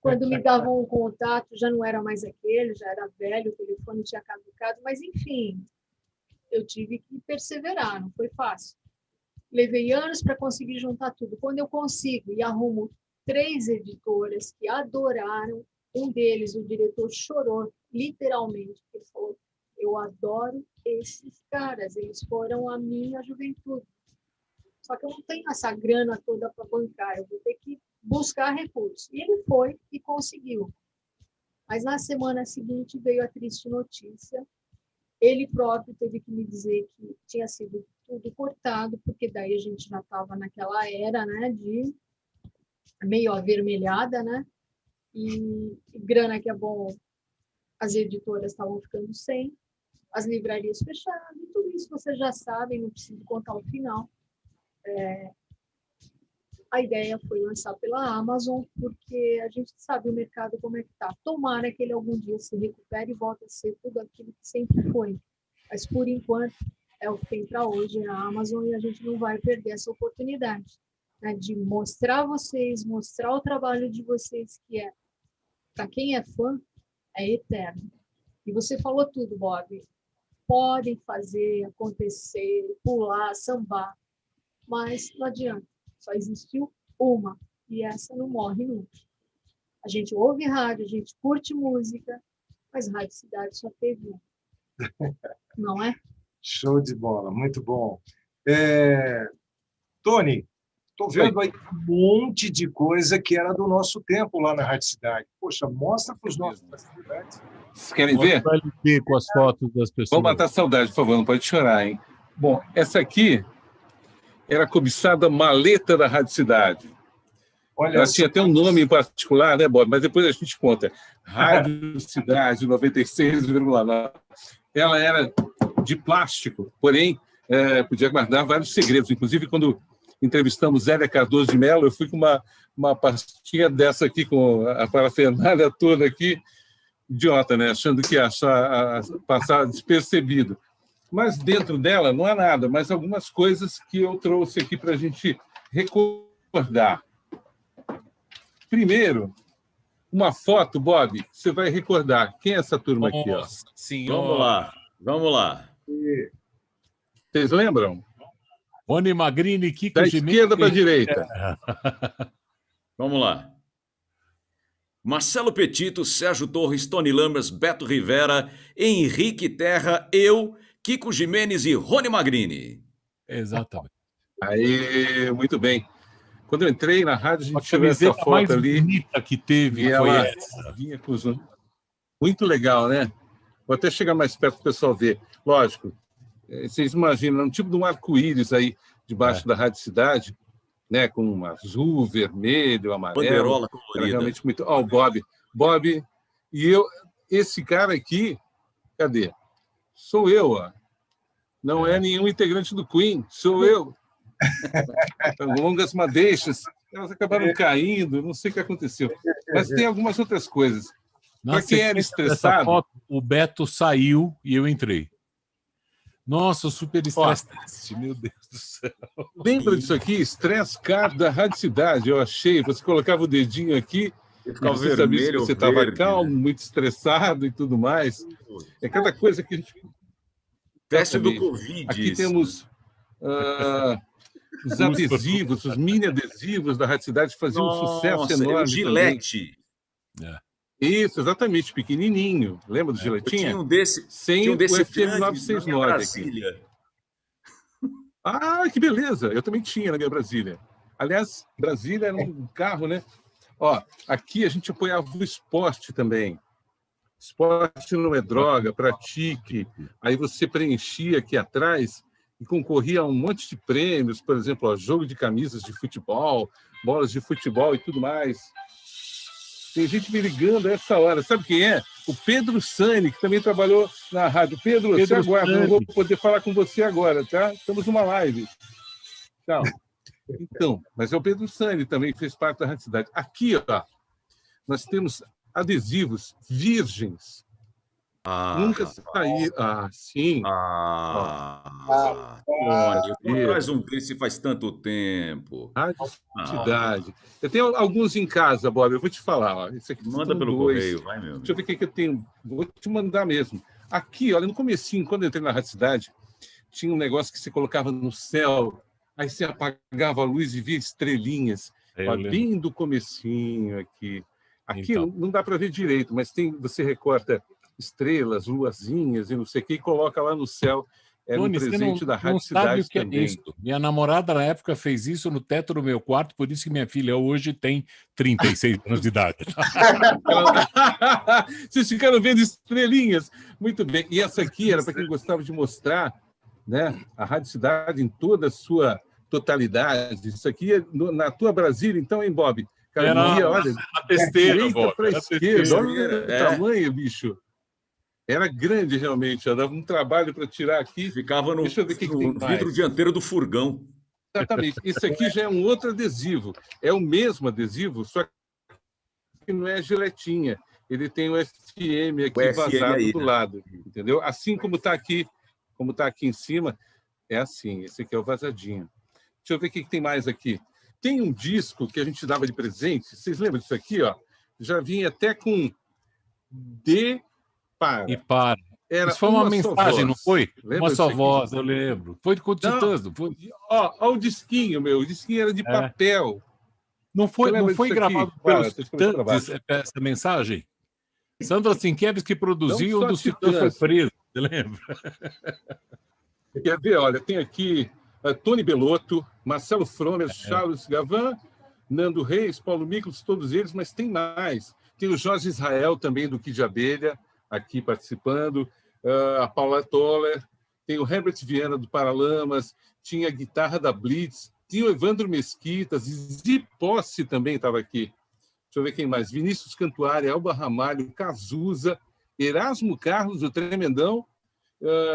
Quando me davam um contato, já não era mais aquele, já era velho, o telefone tinha caducado, mas enfim, eu tive que perseverar, não foi fácil. Levei anos para conseguir juntar tudo. Quando eu consigo e arrumo 3 editoras que adoraram, um deles, o diretor, chorou, literalmente. Ele falou, eu adoro esses caras, eles foram a minha juventude. Só que eu não tenho essa grana toda para bancar, eu vou ter que buscar recursos. E ele foi e conseguiu. Mas na semana seguinte veio a triste notícia. Ele próprio teve que me dizer que tinha sido tudo cortado, porque daí a gente já estava naquela era, né, de meio avermelhada, né? E grana que é bom, as editoras estavam ficando sem, as livrarias fechadas, e tudo isso vocês já sabem, não preciso contar o final. A ideia foi lançar pela Amazon, porque a gente sabe o mercado como é que está. Tomara que ele algum dia se recupere e volte a ser tudo aquilo que sempre foi. Mas, por enquanto, é o que tem para hoje, é a Amazon, e a gente não vai perder essa oportunidade, né, de mostrar a vocês, mostrar o trabalho de vocês, que é, para quem é fã, é eterno. E você falou tudo, Bob. Podem fazer, acontecer, pular, sambar, mas não adianta. Só existiu uma, e essa não morre nunca. A gente ouve rádio, a gente curte música, mas Rádio Cidade só teve uma. Não é? Show de bola, muito bom. Tony, estou vendo aí um monte de coisa que era do nosso tempo lá na Rádio Cidade. Poxa, mostra para os nossos estudantes. Vocês querem ver? Com as fotos das pessoas. Vamos matar a saudade, por favor, não pode chorar, hein? Bom, essa aqui era a cobiçada maleta da Rádio Cidade. Olha, ela tinha até um nome em particular, né, Bob? Mas depois a gente conta. Rádio Cidade 96,9. Ela era de plástico, porém podia guardar vários segredos. Inclusive, quando entrevistamos Zélia Cardoso de Mello, eu fui com uma pastinha dessa aqui, com a parafernália toda aqui, idiota, né? Achando que ia passar despercebido. Mas dentro dela não há nada, mas algumas coisas que eu trouxe aqui para a gente recordar. Primeiro, uma foto, Bob, você vai recordar. Quem é essa turma aqui? Ó? Vamos lá. Vocês lembram? Rony Magrini, Kiko Da Gimenez. esquerda para a direita. Vamos lá. Marcelo Petito, Sérgio Torres, Tony Lammers, Beto Rivera, Henrique Terra, eu, Kiko Gimenez e Rony Magrini. Exatamente. Aí, muito bem. Quando eu entrei na rádio, a A gente tirou essa camiseta foto mais ali. bonita que teve E foi ela essa. vinha com os... Muito legal, né? Vou até chegar mais perto para o pessoal ver. Lógico, vocês imaginam, um tipo de um arco-íris aí debaixo da Rádio Cidade, né? Com um azul, vermelho, amarelo. Bandeirola Era colorida. realmente muito... Ó, o Bob. Bob e eu... Esse cara aqui, cadê? Sou eu, ó. Não é nenhum integrante do Queen, sou eu. Longas madeixas, elas acabaram caindo, não sei o que aconteceu. Mas tem algumas outras coisas. Para quem era estressado... Foto, o Beto saiu e eu entrei. Nossa, o super estresse test, meu Deus do céu. Lembra disso aqui? Stress Card da Rádio Cidade, eu achei. Você colocava o dedinho aqui, Ficava você sabia se vermelho ou você estava verde, calmo, né? muito estressado e tudo mais. É cada coisa que a gente... Teste do Exatamente. Covid. Aqui isso. temos os adesivos, os mini adesivos da Rádio Cidade que faziam um sucesso Nossa, enorme o também. Gillette. Isso, exatamente, pequenininho. Lembra do Eu Giletinha? tinha um desse, Sem tinha um o desse FM grande na minha 969 aqui. Brasília. Ah, que beleza! Eu também tinha na minha Brasília. Aliás, Brasília era um carro, né? Ó, aqui a gente apoiava o esporte também. Esporte não é droga, pratique. Aí você preenchia aqui atrás e concorria a um monte de prêmios, por exemplo, ó, jogo de camisas de futebol, bolas de futebol e tudo mais. Tem gente me ligando a essa hora. Sabe quem é? O Pedro Sani, que também trabalhou na rádio. Pedro, você aguarda, não vou poder falar com você agora, tá? Estamos numa live. Tchau. Então, mas é o Pedro Sani também, que fez parte da Rádio Cidade. Aqui, ó, nós temos adesivos virgens. Nunca saíram. Ah, sim. Tony, traz um desse faz tanto tempo. Rádio Cidade. Eu tenho alguns em casa, Bob, eu vou te falar. Ó. Esse aqui Manda pelo correio, vai, meu amigo. Deixa eu ver o que eu tenho. Vou te mandar mesmo. Aqui, olha, no comecinho, quando eu entrei na Rádio Cidade, tinha um negócio que você colocava no céu, aí você apagava a luz e via estrelinhas. Ó, bem do comecinho aqui. Aqui então, não dá para ver direito, mas tem, você recorta estrelas, luazinhas e não sei o que, e coloca lá no céu. Era um presente da Rádio Cidade também. Isso. Minha namorada, na época, fez isso no teto do meu quarto, por isso que minha filha hoje tem 36 anos de idade. Vocês ficaram vendo estrelinhas. Muito bem. E essa aqui era para quem gostava de mostrar, né, a Rádio Cidade em toda a sua totalidade. Isso aqui é na tua Brasília, então, hein, Bob? Era olha, a testeira, para a esquerda. Olha o tamanho, bicho. Era grande, realmente. Dava um trabalho para tirar aqui. Ficava no vidro dianteiro do furgão. Exatamente. Esse aqui já é um outro adesivo. É o mesmo adesivo, só que não é giletinha. Ele tem o FM aqui vazado aí, do lado. Entendeu? Assim como está aqui em cima, é assim. Esse aqui é o vazadinho. Deixa eu ver o que tem mais aqui. Tem um disco que a gente dava de presente. Vocês lembram disso aqui? Ó? Já vinha até com D... Para. E para. Isso foi uma mensagem, não foi? Uma só voz, eu lembro. Foi com o Titãs, não foi? Ó, o disquinho, meu. O disquinho era de papel. Não foi gravado pelos Titãs essa mensagem? Sandra Sienkiewicz que produziu, um dos Titãs foi preso. Você lembra? Quer ver? Olha, tem aqui Tony Bellotto, Marcelo Fromer, Charles Gavin, Nando Reis, Paulo Miklos, todos eles, mas tem mais. Tem o Jorge Israel também, do Kid de Abelha, aqui participando, a Paula Toller, tem o Herbert Viana do Paralamas, tinha a guitarra da Blitz, tinha o Evandro Mesquita, Zizi Posse também estava aqui. Deixa eu ver quem mais. Vinícius Cantuária, Elba Ramalho, Cazuza, Erasmo Carlos, o Tremendão,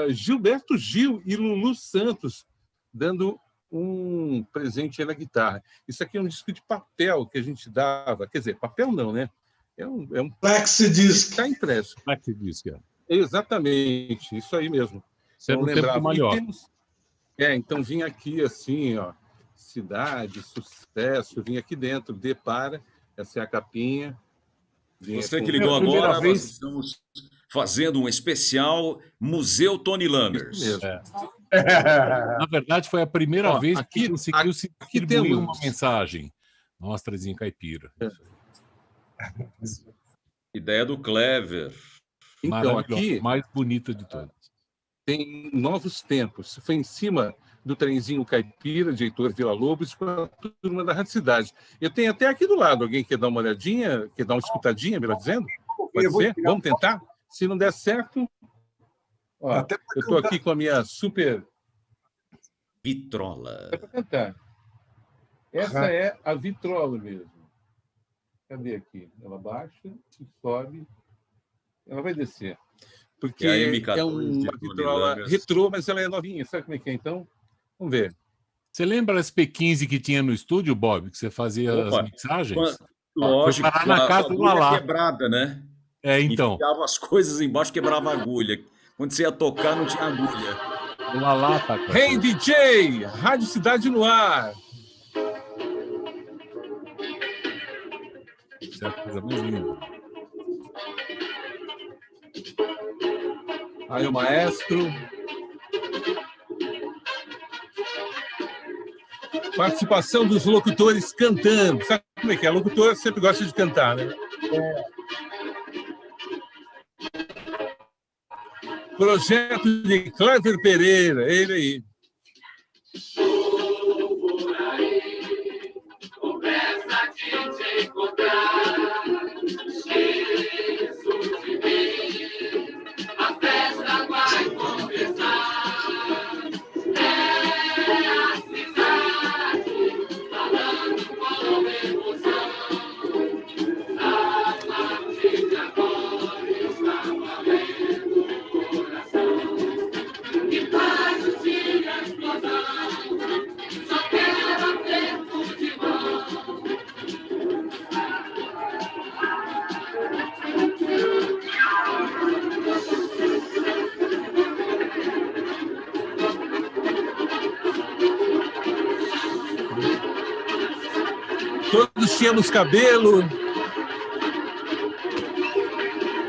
Gilberto Gil e Lulu Santos, dando um presente na guitarra. Isso aqui é um disco de papel que a gente dava. Quer dizer, papel não, né? É um Flexidisc. Está impresso. Flexidisc, Exatamente, isso aí mesmo. Você não lembrava. Então vinha aqui assim, ó, cidade, sucesso, vinha aqui dentro, Depara, essa é a capinha. Você que ligou agora, nós estamos fazendo um especial Museu Tony Lammers. Na verdade, foi a primeira vez que conseguiu se distribuir uma mensagem. Nós, Trezinho Caipira. Ideia do Clever. Então, aqui mais bonita de todas. Tem Novos Tempos. Foi em cima do Trenzinho Caipira, de Heitor Villa-Lobos, com a turma da Rádio Cidade. Eu tenho até aqui do lado, alguém quer dar uma olhadinha, quer dar uma escutadinha, melhor dizendo? Pode ser? Vamos tentar? Se não der certo... Ó, eu estou aqui com a minha super... Vitrola. É para cantar. Essa é a vitrola mesmo. Cadê aqui? Ela baixa, sobe, ela vai descer. Porque é uma vitrola retrô, mas ela é novinha. Sabe como é que é, então? Vamos ver. Você lembra as P15 que tinha no estúdio, Bob? Que você fazia as mixagens? Lógico. Foi parar na casa do Lalá. Quebrada, né? Então. Enfiava as coisas embaixo, quebrava a agulha. Quando você ia tocar, não tinha agulha. O Lalá tá aqui. Hey DJ, Rádio Cidade no ar. Isso é a coisa mais linda. Aí o maestro. Participação dos locutores cantando. Sabe como é que é? Locutor sempre gosta de cantar, né? Projeto de Clever Pereira, ele aí. Todos tínhamos cabelo.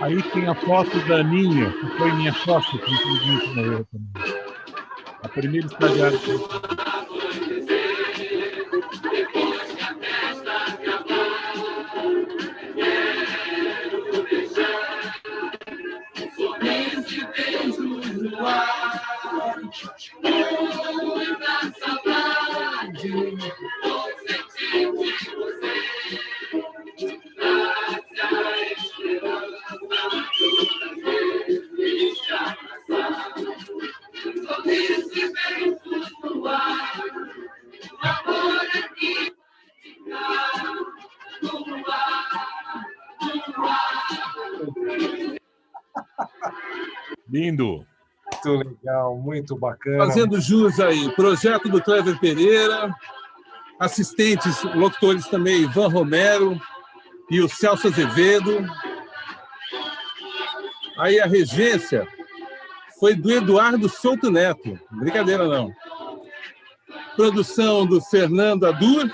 Aí tem a foto da Aninha, que foi minha sócia, que infelizmente morreu também. A primeira estagiária. Lindo. Muito legal, muito bacana. Fazendo jus aí, projeto do Clever Pereira, assistentes, locutores também, Ivan Romero e o Celso Azevedo. Aí a regência foi do Eduardo Souto Neto, brincadeira não. Produção do Fernando Adur.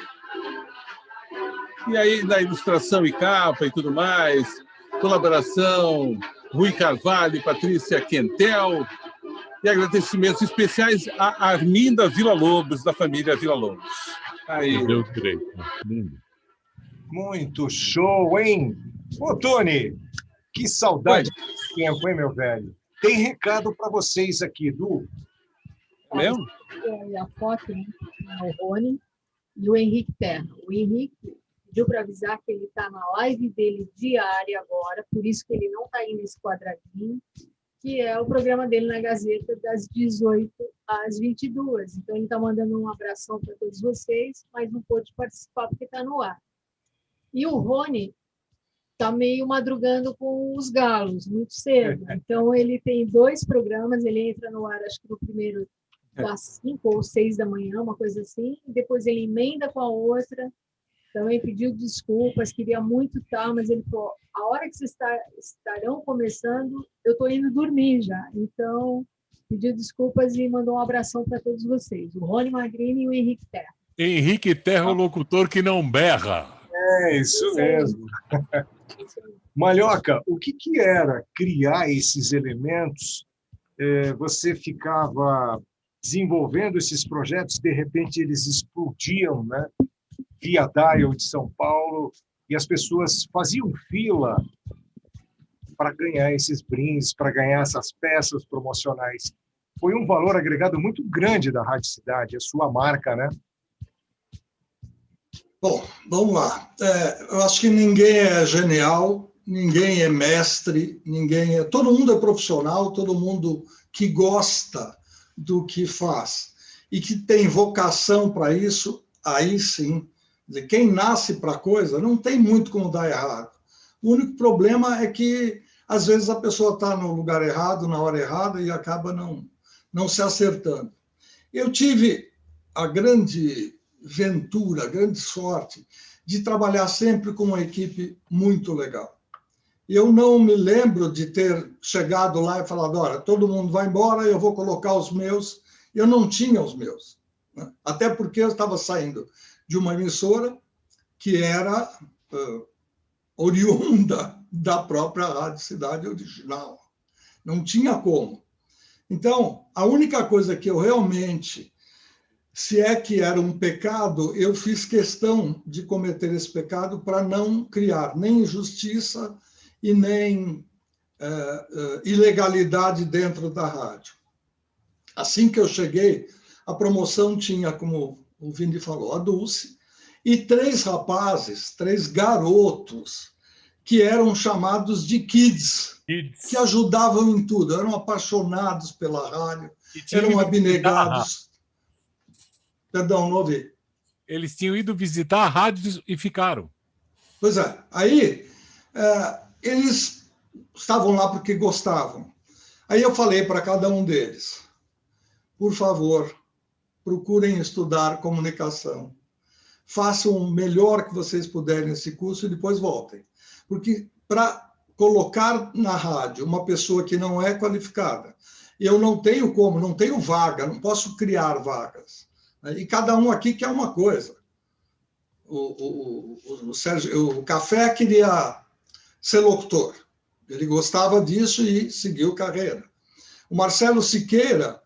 E aí na ilustração e capa e tudo mais, colaboração Rui Carvalho e Patrícia Quentel. E agradecimentos especiais a Arminda Villa-Lobos, da família Villa-Lobos. Aí. Deus direito. Lindo. Muito show, hein? Ô, Tony, que saudade desse tempo, hein, meu velho? Tem recado para vocês aqui, Du. Mesmo? A foto, né? O Rony e o Henrique Terra. O Henrique pediu para avisar que ele está na live dele diária agora, por isso que ele não está indo nesse quadradinho, que é o programa dele na Gazeta das 18 às 22. Então, ele está mandando um abração para todos vocês, mas não pôde participar porque está no ar. E o Rony está meio madrugando com os galos, muito cedo. Então, ele tem 2 programas, ele entra no ar, acho que no primeiro às 5 ou 6 da manhã, uma coisa assim, e depois ele emenda com a outra. Também pediu desculpas, queria muito estar, mas ele falou, a hora que vocês estarão começando, eu estou indo dormir já. Então, pediu desculpas e mandou um abração para todos vocês. O Rony Magrini e o Henrique Terra. Henrique Terra, o locutor que não berra. É, isso mesmo. Malhoca, o que era criar esses elementos? Você ficava desenvolvendo esses projetos, de repente eles explodiam, né? Via Dial de São Paulo, e as pessoas faziam fila para ganhar esses brindes, para ganhar essas peças promocionais. foi um valor agregado muito grande da Rádio Cidade, a sua marca, né? Bom, vamos lá. Eu acho que ninguém é genial, ninguém é mestre, todo mundo é profissional, todo mundo que gosta do que faz e que tem vocação para isso, aí sim. Quem nasce para a coisa não tem muito como dar errado. O único problema é que, às vezes, a pessoa está no lugar errado, na hora errada, e acaba não se acertando. Eu tive a grande ventura, a grande sorte de trabalhar sempre com uma equipe muito legal. Eu não me lembro de ter chegado lá e falado, olha, todo mundo vai embora, eu vou colocar os meus. Eu não tinha os meus, né? Até porque eu estava saindo de uma emissora que era oriunda da própria Rádio Cidade original. Não tinha como. Então, a única coisa que eu realmente, se é que era um pecado, eu fiz questão de cometer esse pecado para não criar nem injustiça e nem ilegalidade dentro da rádio. Assim que eu cheguei, a promoção tinha, como o Vini falou, a Dulce, e 3 rapazes, 3 garotos, que eram chamados de kids, que ajudavam em tudo, eram apaixonados pela rádio, eram abnegados. Perdão, não ouvi. Eles tinham ido visitar a rádio e ficaram. Pois é. Aí, eles estavam lá porque gostavam. Aí eu falei para cada um deles, por favor, procurem estudar comunicação. Façam o melhor que vocês puderem nesse curso e depois voltem. Porque para colocar na rádio uma pessoa que não é qualificada, eu não tenho como, não tenho vaga, não posso criar vagas. E cada um aqui quer uma coisa. O Café queria ser locutor. Ele gostava disso e seguiu carreira. O Marcelo Siqueira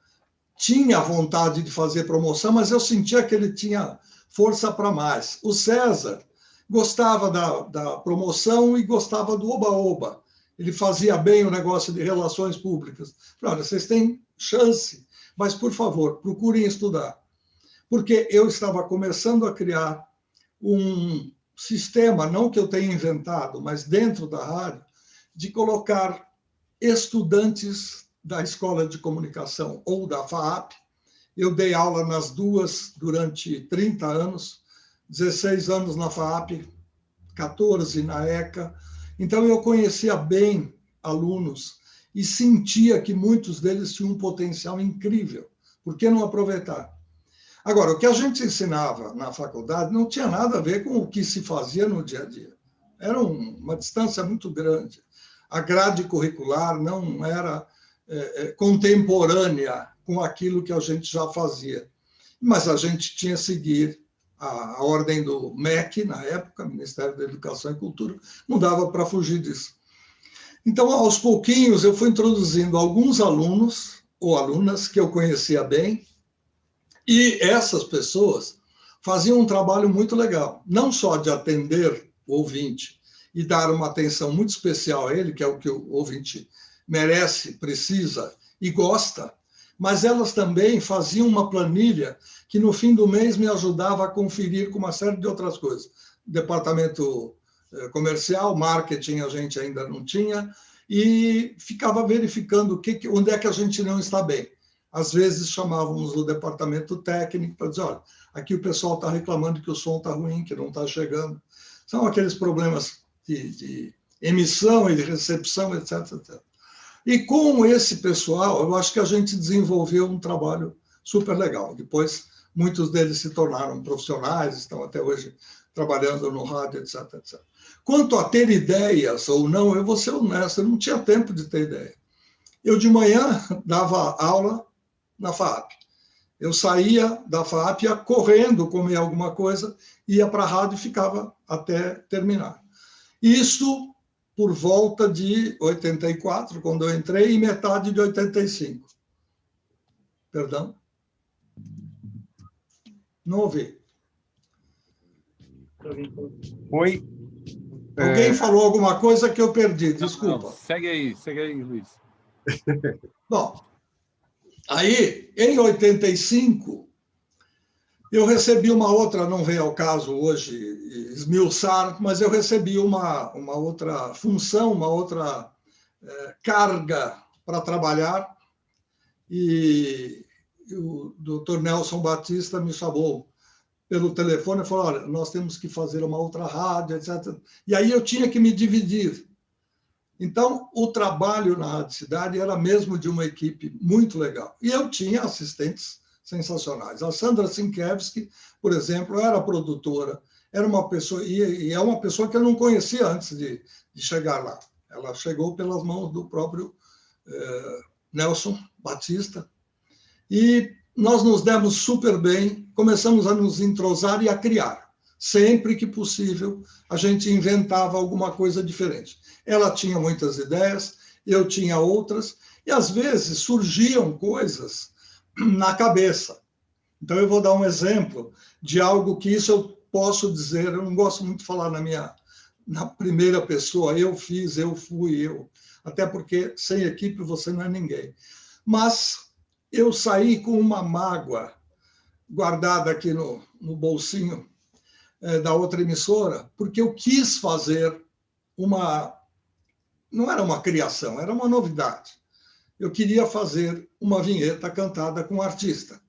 tinha vontade de fazer promoção, mas eu sentia que ele tinha força para mais. O César gostava da promoção e gostava do oba-oba. Ele fazia bem o negócio de relações públicas. Olha, vocês têm chance, mas, por favor, procurem estudar. Porque eu estava começando a criar um sistema, não que eu tenha inventado, mas dentro da rádio, de colocar estudantes da Escola de Comunicação ou da FAAP. Eu dei aula nas duas durante 30 anos, 16 anos na FAAP, 14 na ECA. Então, eu conhecia bem alunos e sentia que muitos deles tinham um potencial incrível. Por que não aproveitar? Agora, o que a gente ensinava na faculdade não tinha nada a ver com o que se fazia no dia a dia. Era uma distância muito grande. A grade curricular não era contemporânea com aquilo que a gente já fazia. Mas a gente tinha que seguir a ordem do MEC, na época, Ministério da Educação e Cultura, não dava para fugir disso. Então, aos pouquinhos, eu fui introduzindo alguns alunos ou alunas que eu conhecia bem, e essas pessoas faziam um trabalho muito legal, não só de atender o ouvinte e dar uma atenção muito especial a ele, que é o que o ouvinte merece, precisa e gosta, mas elas também faziam uma planilha que, no fim do mês, me ajudava a conferir com uma série de outras coisas. Departamento comercial, marketing a gente ainda não tinha, e ficava verificando onde é que a gente não está bem. Às vezes chamávamos o departamento técnico para dizer, olha, aqui o pessoal está reclamando que o som está ruim, que não está chegando. São aqueles problemas de emissão e de recepção, etc, etc. E com esse pessoal, eu acho que a gente desenvolveu um trabalho super legal. Depois, muitos deles se tornaram profissionais, estão até hoje trabalhando no rádio, etc, etc. Quanto a ter ideias ou não, eu vou ser honesto, eu não tinha tempo de ter ideia. Eu, de manhã, dava aula na FAAP. Eu saía da FAAP, ia correndo, comia alguma coisa, ia para a rádio e ficava até terminar. Isso por volta de 84, quando eu entrei, e metade de 85. Perdão? Não ouvi. Foi. Alguém falou alguma coisa que eu perdi, desculpa. Não, segue aí, Luiz. Bom, Aí, em 85, eu recebi uma outra, não veio ao caso hoje esmiuçar, mas eu recebi uma outra função, uma outra carga para trabalhar, e o Dr. Nelson Batista me chamou pelo telefone e falou, olha, nós temos que fazer uma outra rádio, etc. E aí eu tinha que me dividir. Então, o trabalho na Rádio Cidade era mesmo de uma equipe muito legal. E eu tinha assistentes sensacionais. A Sandra Sienkiewicz, por exemplo, era produtora, era uma pessoa, e é uma pessoa que eu não conhecia antes de chegar lá. Ela chegou pelas mãos do próprio Nelson Batista. E nós nos demos super bem, começamos a nos entrosar e a criar. Sempre que possível, a gente inventava alguma coisa diferente. Ela tinha muitas ideias, eu tinha outras, e às vezes surgiam coisas na cabeça. Então, eu vou dar um exemplo de algo que isso eu posso dizer, eu não gosto muito de falar na primeira pessoa, eu fiz, eu fui, eu. Até porque sem equipe você não é ninguém. Mas eu saí com uma mágoa guardada aqui no bolsinho da outra emissora, porque eu quis fazer não era uma criação, era uma novidade. Eu queria fazer uma vinheta cantada com um artista.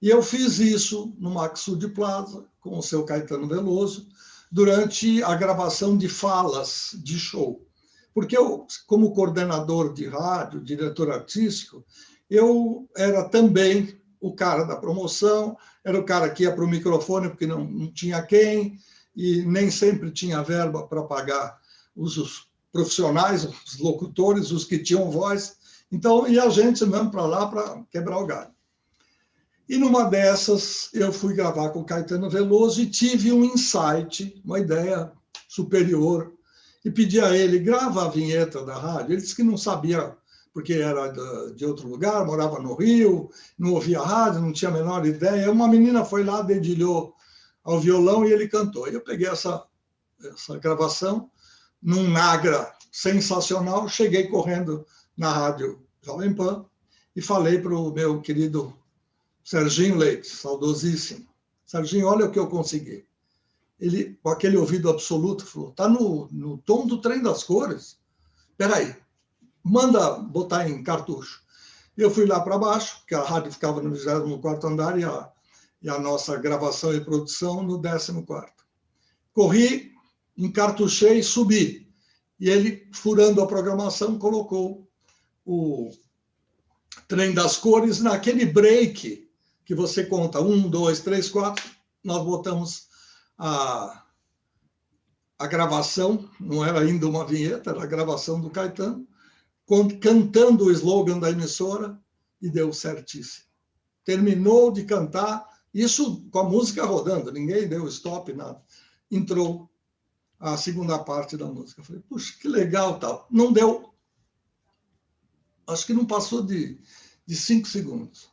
E eu fiz isso no Maxud Plaza, com o seu Caetano Veloso, durante a gravação de falas de show. Porque eu, como coordenador de rádio, diretor artístico, eu era também o cara da promoção, era o cara que ia para o microfone porque não tinha quem, e nem sempre tinha verba para pagar os profissionais, os locutores, os que tinham voz. Então, ia a gente mesmo para lá para quebrar o galho. E numa dessas, eu fui gravar com o Caetano Veloso e tive um insight, uma ideia superior, e pedi a ele, grava a vinheta da rádio. Ele disse que não sabia, porque era de outro lugar, morava no Rio, não ouvia a rádio, não tinha a menor ideia. Uma menina foi lá, dedilhou ao violão e ele cantou. E eu peguei essa gravação num Nagra sensacional, cheguei correndo na rádio Jovem Pan e falei para o meu querido Serginho Leite, saudosíssimo. Serginho, olha o que eu consegui. Ele, com aquele ouvido absoluto, falou, está no tom do Trem das Cores. Espera aí, manda botar em cartucho. Eu fui lá para baixo, porque a rádio ficava no 24º andar e a nossa gravação e produção no 14º. Corri, encartuchei, subi. E ele, furando a programação, colocou o Trem das Cores naquele break que você conta 1, 2, 3, 4. Nós botamos a gravação, não era ainda uma vinheta, era a gravação do Caetano, cantando o slogan da emissora, e deu certíssimo. Terminou de cantar, isso com a música rodando, ninguém deu stop, nada. Entrou a segunda parte da música. Eu falei, puxa, que legal, tal. Não deu, acho que não passou de 5 segundos.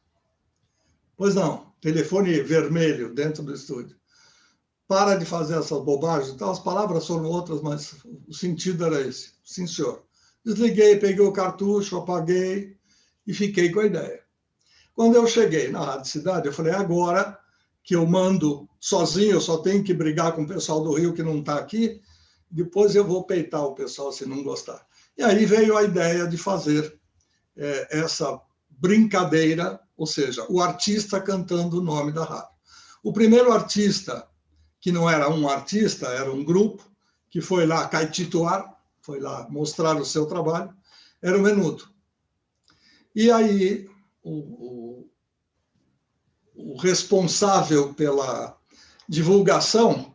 Pois não, telefone vermelho dentro do estúdio. Para de fazer essas bobagens e tal, as palavras foram outras, mas o sentido era esse. Sim, senhor. Desliguei, peguei o cartucho, apaguei e fiquei com a ideia. Quando eu cheguei na Rádio Cidade, eu falei, agora que eu mando sozinho, eu só tenho que brigar com o pessoal do Rio que não está aqui, depois eu vou peitar o pessoal se não gostar. E aí veio a ideia de fazer essa brincadeira, ou seja, o artista cantando o nome da rádio. O primeiro artista, que não era um artista, era um grupo, que foi lá caetituar, foi lá mostrar o seu trabalho, era o Menudo. E aí o responsável pela divulgação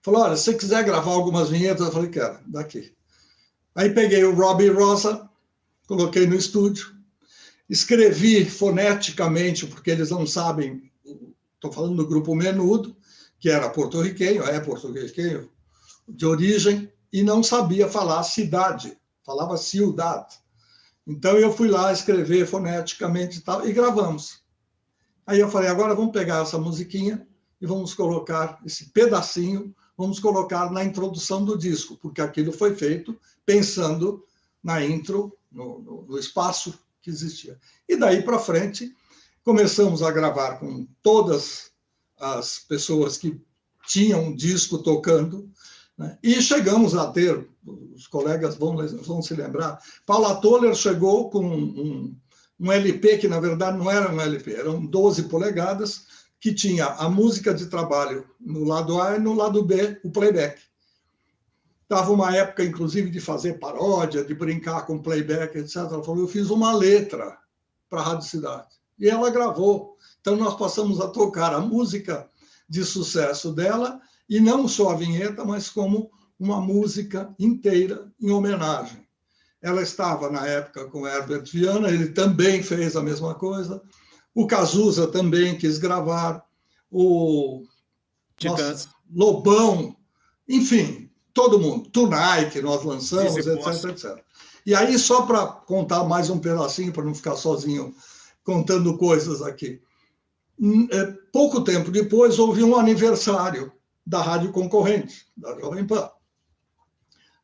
falou, olha, se você quiser gravar algumas vinhetas, eu falei, quero, daqui. Aí peguei o Robbie Rosa, coloquei no estúdio, escrevi foneticamente, porque eles não sabem, estou falando do grupo Menudo, que era porto-riquenho, é porto-riquenho de origem, e não sabia falar cidade, falava ciudad. Então eu fui lá escrever foneticamente e tal, e gravamos. Aí eu falei, agora vamos pegar essa musiquinha e vamos colocar esse pedacinho, vamos colocar na introdução do disco, porque aquilo foi feito pensando na intro, no espaço que existia. E daí para frente, começamos a gravar com todas as pessoas que tinham um disco tocando, né? E chegamos a ter, os colegas vão se lembrar, Paula Toller chegou com um LP, que na verdade não era um LP, eram 12 polegadas, que tinha a música de trabalho no lado A e no lado B, o playback. Estava uma época, inclusive, de fazer paródia, de brincar com playback, etc. Ela falou, eu fiz uma letra para a Rádio Cidade. E ela gravou. Então, nós passamos a tocar a música de sucesso dela, e não só a vinheta, mas como uma música inteira em homenagem. Ela estava, na época, com Herbert Viana, ele também fez a mesma coisa. O Cazuza também quis gravar. O Lobão, enfim, todo mundo. Tunai, que nós lançamos, etc, etc. E aí, só para contar mais um pedacinho, para não ficar sozinho contando coisas aqui. Pouco tempo depois, houve um aniversário da rádio concorrente, da Jovem Pan.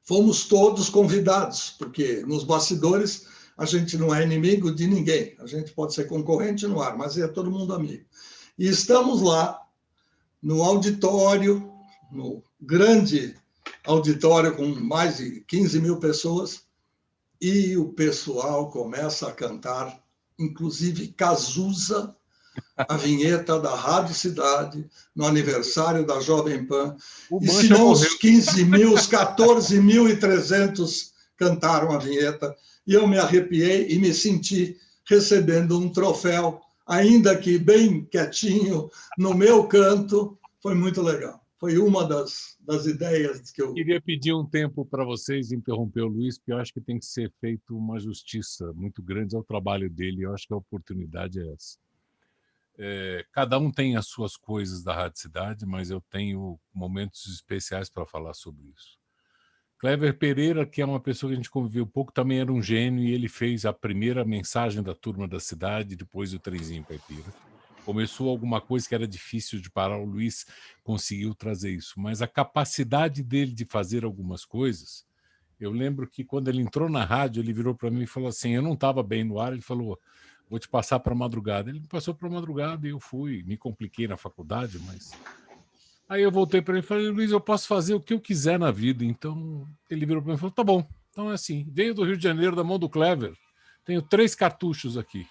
Fomos todos convidados, porque nos bastidores a gente não é inimigo de ninguém. A gente pode ser concorrente no ar, mas é todo mundo amigo. E estamos lá, no auditório, no grande auditório com mais de 15 mil pessoas, e o pessoal começa a cantar, inclusive Cazuza, a vinheta da Rádio Cidade, no aniversário da Jovem Pan. E se não os 15 mil, os 14.300 cantaram a vinheta. E eu me arrepiei e me senti recebendo um troféu, ainda que bem quietinho, no meu canto. Foi muito legal. Foi uma das ideias que eu... Queria pedir um tempo para vocês interromper o Luiz, porque eu acho que tem que ser feito uma justiça muito grande ao trabalho dele. Eu acho que a oportunidade é essa. Cada um tem as suas coisas da Rádio Cidade, mas eu tenho momentos especiais para falar sobre isso. Clever Pereira, que é uma pessoa que a gente conviveu pouco, também era um gênio, e ele fez a primeira mensagem da Turma da Cidade, depois do Trenzinho Caipira. Começou alguma coisa que era difícil de parar, o Luiz conseguiu trazer isso, mas a capacidade dele de fazer algumas coisas, eu lembro que quando ele entrou na rádio, ele virou para mim e falou assim, eu não estava bem no ar, ele falou, vou te passar para a madrugada. Ele me passou para a madrugada e eu fui, me compliquei na faculdade, mas... Aí eu voltei para ele e falei, Luiz, eu posso fazer o que eu quiser na vida. Então ele virou para mim e falou, tá bom, então é assim, veio do Rio de Janeiro, da mão do Clever, tenho 3 cartuchos aqui.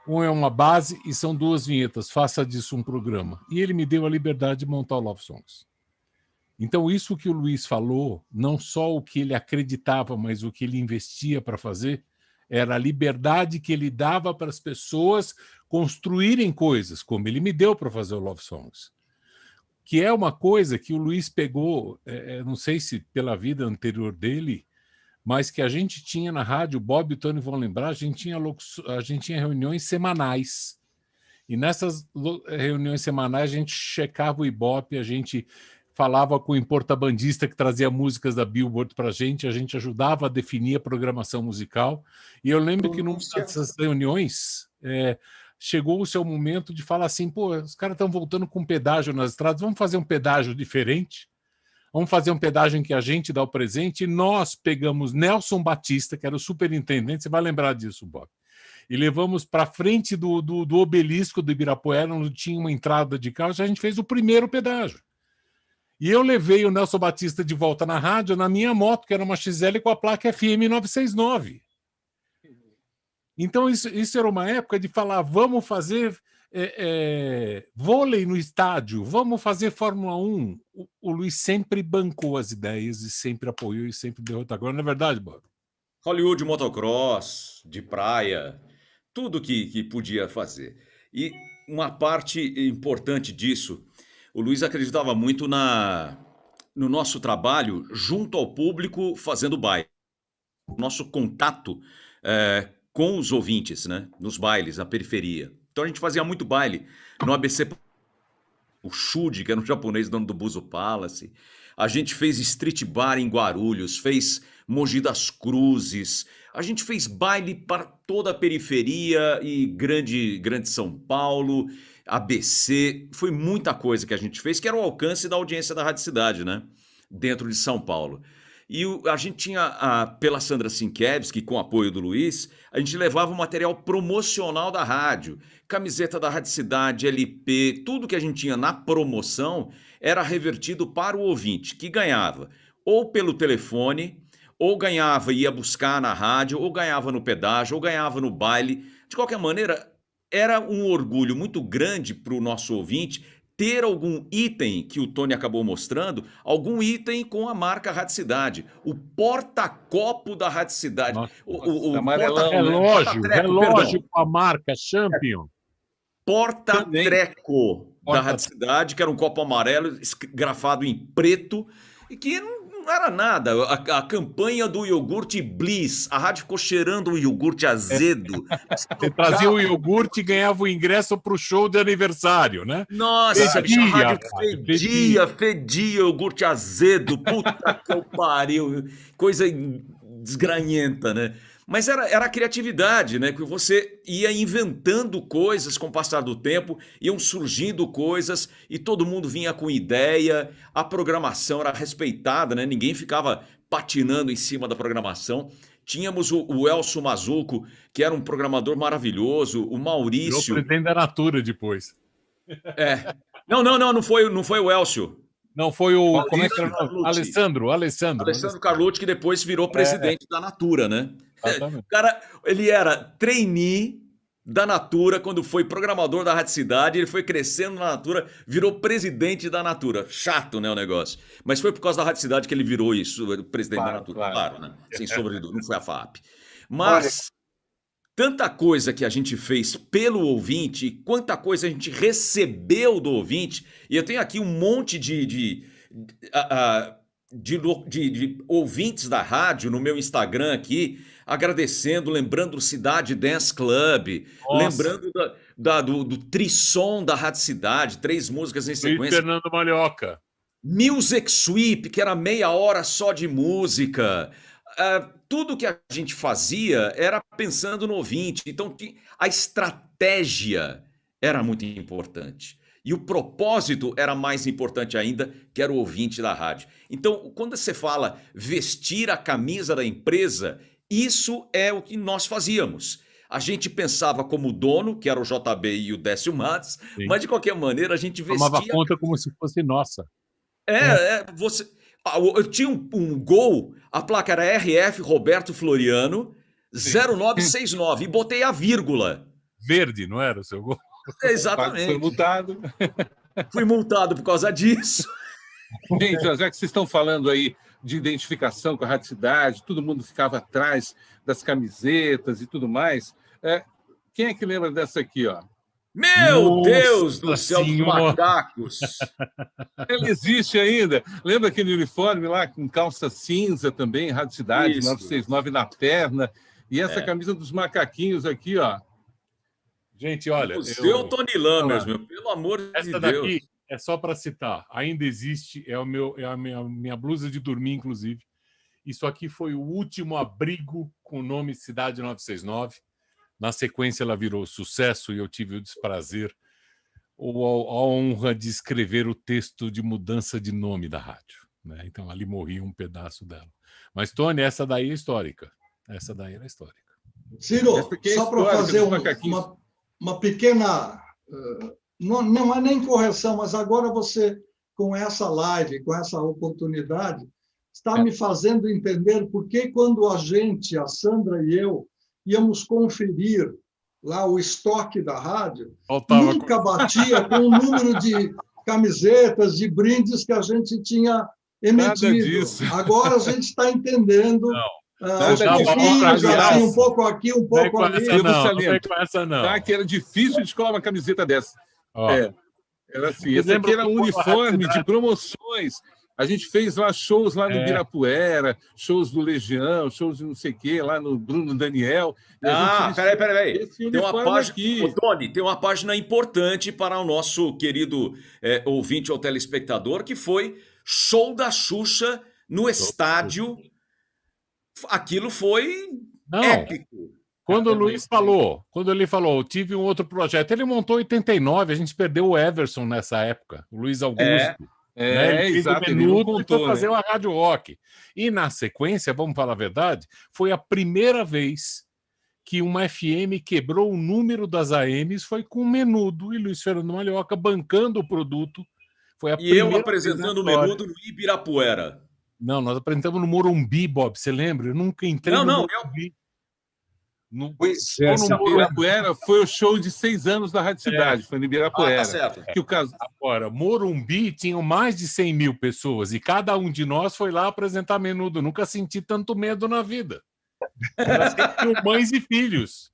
Um é uma base e são 2 vinhetas, faça disso um programa. E ele me deu a liberdade de montar o Love Songs. Então isso que o Luiz falou, não só o que ele acreditava, mas o que ele investia para fazer, era a liberdade que ele dava para as pessoas construírem coisas, como ele me deu para fazer o Love Songs. Que é uma coisa que o Luiz pegou, não sei se pela vida anterior dele, mas que a gente tinha na rádio, o Bob e o Tony vão lembrar, a gente tinha reuniões semanais. E nessas reuniões semanais a gente checava o Ibope, a gente falava com o porta-bandista que trazia músicas da Billboard para a gente ajudava a definir a programação musical. E eu lembro que numa dessas reuniões chegou o seu momento de falar assim, pô, os caras estão voltando com pedágio nas estradas, vamos fazer um pedágio diferente? Vamos fazer um pedágio em que a gente dá o presente, e nós pegamos Nelson Batista, que era o superintendente, você vai lembrar disso, Bob, e levamos para frente do obelisco do Ibirapuera, onde tinha uma entrada de carro, a gente fez o primeiro pedágio. E eu levei o Nelson Batista de volta na rádio, na minha moto, que era uma XL com a placa FM 969. Então, isso era uma época de falar, vamos fazer vôlei no estádio, vamos fazer Fórmula 1. O Luiz sempre bancou as ideias e sempre apoiou e sempre deu agora, não é verdade, Bob? Hollywood motocross, de praia, tudo que podia fazer. E uma parte importante disso, o Luiz acreditava muito no nosso trabalho junto ao público fazendo baile. Nosso contato com os ouvintes, né? Nos bailes, na periferia. Então a gente fazia muito baile no ABC, o Shuji, que era um japonês dono do Buzo Palace. A gente fez street bar em Guarulhos, fez Mogi das Cruzes. A gente fez baile para toda a periferia e grande São Paulo, ABC. Foi muita coisa que a gente fez, que era o alcance da audiência da Rádio Cidade, né? Dentro de São Paulo. E a gente tinha, pela Sandra Sienkiewicz, com o apoio do Luiz, a gente levava o material promocional da rádio. Camiseta da Rádio Cidade, LP, tudo que a gente tinha na promoção era revertido para o ouvinte, que ganhava ou pelo telefone, ou ganhava e ia buscar na rádio, ou ganhava no pedágio, ou ganhava no baile. De qualquer maneira, era um orgulho muito grande para o nosso ouvinte ter algum item que o Tony acabou mostrando, algum item com a marca Rádio Cidade. O porta-copo da Rádio Cidade. O amarelão, relógio com a marca Champion. Porta-treco da Rádio Cidade, que era um copo amarelo, grafado em preto, e que não era nada. A campanha do iogurte Bliss, a rádio ficou cheirando o iogurte azedo. Você trazia o iogurte e ganhava o ingresso para o show de aniversário, né? Nossa, a rádio fedia iogurte azedo. Puta que eu pariu. Coisa desgranhenta, né? Mas era a criatividade, né? Que você ia inventando coisas com o passar do tempo, iam surgindo coisas e todo mundo vinha com ideia, a programação era respeitada, né? Ninguém ficava patinando em cima da programação. Tínhamos o Elcio Mazzucco, que era um programador maravilhoso, o Maurício... Virou presidente da Natura depois. Não foi o Elcio. Não, foi o... Maurício como é que era o nome? Alessandro Carlucci, que depois virou presidente da Natura, né? O cara, ele era trainee da Natura quando foi programador da Rádio Cidade, ele foi crescendo na Natura, virou presidente da Natura. Chato, né, o negócio. Mas foi por causa da Rádio Cidade que ele virou isso, presidente da Natura. Claro, né? Sem sombra de dúvida, não foi a FAP. Mas tanta coisa que a gente fez pelo ouvinte, quanta coisa a gente recebeu do ouvinte, e eu tenho aqui um monte de ouvintes da rádio no meu Instagram aqui, agradecendo, lembrando do Cidade Dance Club, lembrando do Trissom da Rádio Cidade, 3 músicas em sequência. Fernando Malhoca. Music Sweep, que era meia hora só de música. Tudo que a gente fazia era pensando no ouvinte. Então, a estratégia era muito importante. E o propósito era mais importante ainda, que era o ouvinte da rádio. Então, quando você fala vestir a camisa da empresa, isso é o que nós fazíamos. A gente pensava como dono, que era o JB e o Décio Matos, mas de qualquer maneira a gente vestia... Tomava conta como se fosse nossa. Você... Eu tinha um Gol, a placa era RF Roberto Floriano 0969 e botei a vírgula. Verde, não era o seu Gol? Exatamente. Foi multado. Fui multado por causa disso. Gente, já que vocês estão falando aí de identificação com a Rádio Cidade, todo mundo ficava atrás das camisetas e tudo mais. Quem é que lembra dessa aqui, ó? Meu Deus do céu dos macacos! Ela existe ainda. Lembra aquele uniforme lá com calça cinza também, Rádio Cidade, 969 na perna. E essa camisa dos macaquinhos aqui, ó. Gente, olha... Museu Tony Lammers, pelo amor de Deus. Essa daqui é só para citar. Ainda existe, é a minha blusa de dormir, inclusive. Isso aqui foi o último abrigo com o nome Cidade 969. Na sequência, ela virou sucesso e eu tive o desprazer ou a honra de escrever o texto de mudança de nome da rádio, né? Então, ali morria um pedaço dela. Mas, Tony, essa daí é histórica. Essa daí era histórica. Ciro, só para fazer uma pequena... não é nem correção, mas agora você, com essa live, com essa oportunidade, está me fazendo entender por que quando a gente, a Sandra e eu, íamos conferir lá o estoque da rádio, nunca batia com o número de camisetas, de brindes que a gente tinha emitido. Agora a gente está entendendo... assim, um pouco aqui, um pouco ali. Que era difícil de escolar uma camiseta dessa. Era assim. Esse aqui era um uniforme de promoções. A gente fez lá shows lá no Ibirapuera, shows do Legião, shows de não sei o quê, lá no Bruno Daniel. Peraí. Tem uma página aqui. Tony, tem uma página importante para o nosso querido ouvinte ou telespectador, que foi Show da Xuxa no estádio. Aquilo foi épico. Quando o Luiz falou, eu tive um outro projeto, ele montou em 89, a gente perdeu o Everson nessa época, o Luiz Augusto. Ele fez exato, o ele não Menudo e contou, foi né? fazer o Rádio Rock. E na sequência, vamos falar a verdade, foi a primeira vez que uma FM quebrou o número das AMs, foi com o Menudo e Luiz Fernando Malhoca bancando o produto. Foi a E eu primeira vez na apresentando o história. Menudo no Ibirapuera. Não, nós apresentamos no Morumbi, Bob, você lembra? Eu nunca entrei no Morumbi. Pois é, no Ibirapuera foi o show de 6 anos da Rádio Cidade, foi no Ibirapuera. Tá certo. Que o caso... Agora, Morumbi tinham mais de 100 mil pessoas e cada um de nós foi lá apresentar Menudo. Eu nunca senti tanto medo na vida. Era sempre mães e filhos.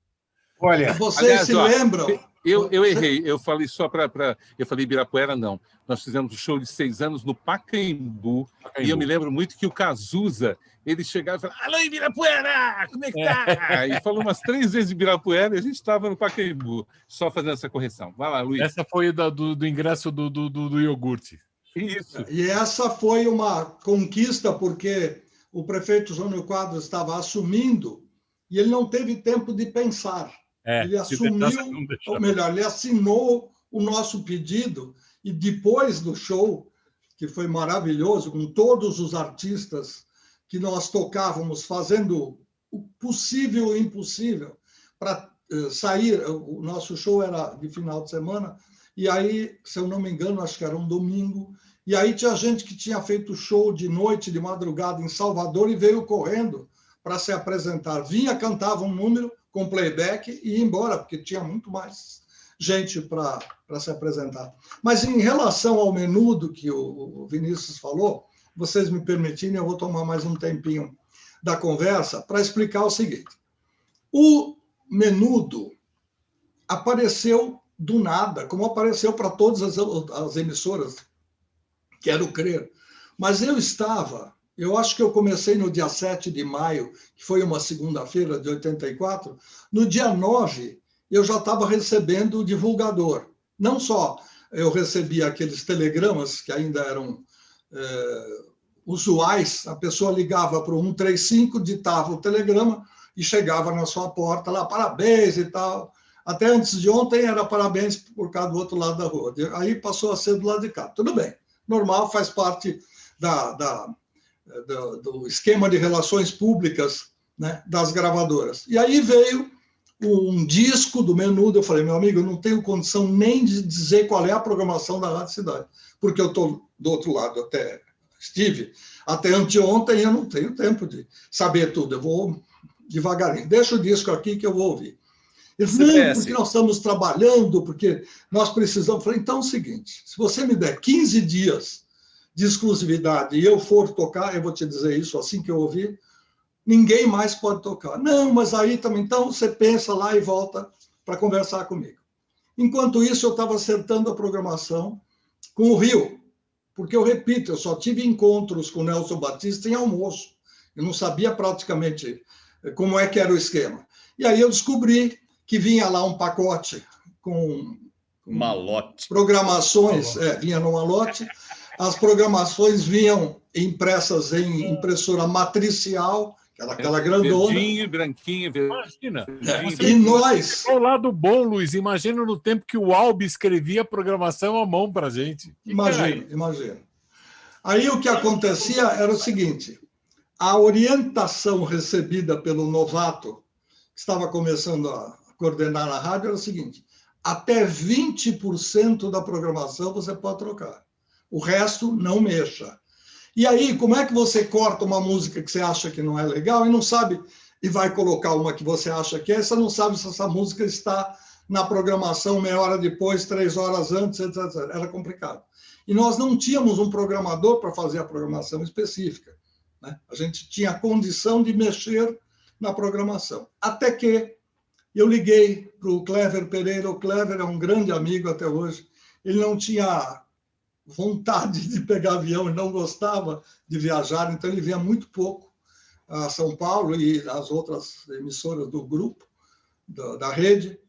Olha, Vocês se lembram? Eu errei, eu falei só para. Eu falei Ibirapuera, não. Nós fizemos um show de 6 anos no Pacaembu. E eu me lembro muito que o Cazuza, ele chegava e falava: alô, Ibirapuera, como é que tá? E falou umas 3 vezes Ibirapuera e a gente estava no Pacaembu, só fazendo essa correção. Vai lá, Luiz. Essa foi do ingresso do iogurte. Isso. E essa foi uma conquista, porque o prefeito Jânio Quadros estava assumindo e ele não teve tempo de pensar. Ele assumiu, ou melhor, ele assinou o nosso pedido e depois do show, que foi maravilhoso, com todos os artistas que nós tocávamos, fazendo o possível e o impossível para sair. O nosso show era de final de semana, e aí, se eu não me engano, acho que era um domingo, e aí tinha gente que tinha feito show de noite, de madrugada em Salvador e veio correndo para se apresentar. Vinha, cantava um número com playback e ia embora, porque tinha muito mais gente para se apresentar. Mas em relação ao Menudo que o Vinícius falou, vocês me permitirem, eu vou tomar mais um tempinho da conversa para explicar o seguinte. O Menudo apareceu do nada, como apareceu para todas as emissoras, quero crer. Mas eu acho que eu comecei no dia 7 de maio, que foi uma segunda-feira de 84. No dia 9, eu já estava recebendo o divulgador. Não só eu recebia aqueles telegramas que ainda eram usuais, a pessoa ligava para o 135, ditava o telegrama e chegava na sua porta lá, parabéns e tal. Até antes de ontem era parabéns por causa do outro lado da rua. Aí passou a ser do lado de cá. Tudo bem, normal, faz parte do esquema de relações públicas, né, das gravadoras. E aí veio um disco do Menudo. Eu falei, meu amigo, eu não tenho condição nem de dizer qual é a programação da Rádio Cidade, porque eu estou do outro lado, até anteontem, eu não tenho tempo de saber tudo, eu vou devagarinho. Deixa o disco aqui que eu vou ouvir. Ele falou, não, porque nós estamos trabalhando, porque nós precisamos. Eu falei, então é o seguinte, se você me der 15 dias de exclusividade e eu for tocar, eu vou te dizer isso assim que eu ouvir, ninguém mais pode tocar. Não, mas aí também, então você pensa lá e volta para conversar comigo. Enquanto isso, eu estava acertando a programação com o Rio, porque eu repito, eu só tive encontros com o Nelson Batista em almoço. Eu não sabia praticamente como é que era o esquema. E aí eu descobri que vinha lá um pacote com malote. Programações, vinha no malote. As programações vinham impressas em impressora matricial, aquela grandona. Verdinho, branquinho, Imagina. E nós... O lado bom, Luiz, imagina no tempo que o Albi escrevia a programação à mão para a gente. Imagina. Aí o que acontecia era o seguinte, a orientação recebida pelo novato, que estava começando a coordenar a rádio, era o seguinte, até 20% da programação você pode trocar. O resto, não mexa. E aí, como é que você corta uma música que você acha que não é legal e não sabe, e vai colocar uma que você acha que é, você não sabe se essa música está na programação meia hora depois, 3 horas antes, etc. Era complicado. E nós não tínhamos um programador para fazer a programação específica, né? A gente tinha a condição de mexer na programação. Até que eu liguei para o Clever Pereira. O Clever é um grande amigo até hoje. Ele não tinha vontade de pegar avião, ele não gostava de viajar, então ele vinha muito pouco a São Paulo e as outras emissoras do grupo, da rede.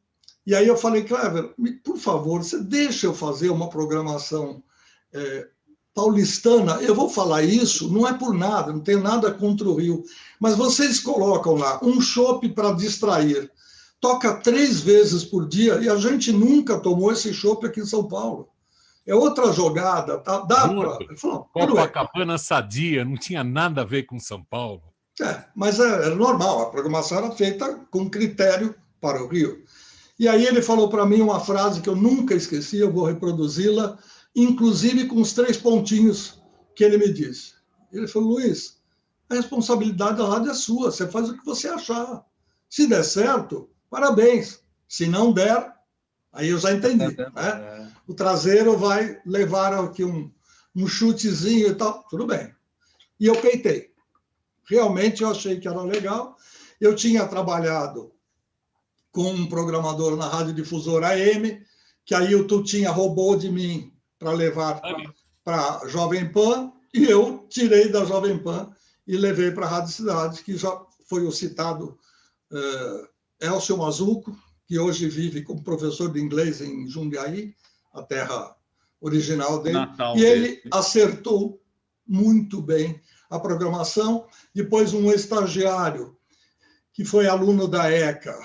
E aí eu falei, Clever, por favor, você deixa eu fazer uma programação paulistana. Eu vou falar isso, não é por nada, não tenho nada contra o Rio, mas vocês colocam lá um chopp para distrair, toca 3 vezes por dia, e a gente nunca tomou esse chopp aqui em São Paulo. é outra jogada, tá? Dá para... Ele falou, Copacabana Sadia, não tinha nada a ver com São Paulo. Mas era normal, a programação era feita com critério para o Rio. E aí ele falou para mim uma frase que eu nunca esqueci, eu vou reproduzi-la, inclusive com os 3 pontinhos que ele me disse. Ele falou, Luiz, a responsabilidade da rádio é sua, você faz o que você achar. Se der certo, parabéns. Se não der, aí eu já entendi. Né? O traseiro vai levar aqui um chutezinho e tal, tudo bem. E eu peitei. Realmente eu achei que era legal. Eu tinha trabalhado com um programador na radiodifusora AM, que aí o Tutinha roubou de mim para levar para a Jovem Pan, e eu tirei da Jovem Pan e levei para a Rádio Cidade, que já foi o citado Elcio Mazuco, que hoje vive como professor de inglês em Jundiaí, a terra original dele, Natal e ele dele. acertou muito bem a programação. Depois, um estagiário, que foi aluno da ECA,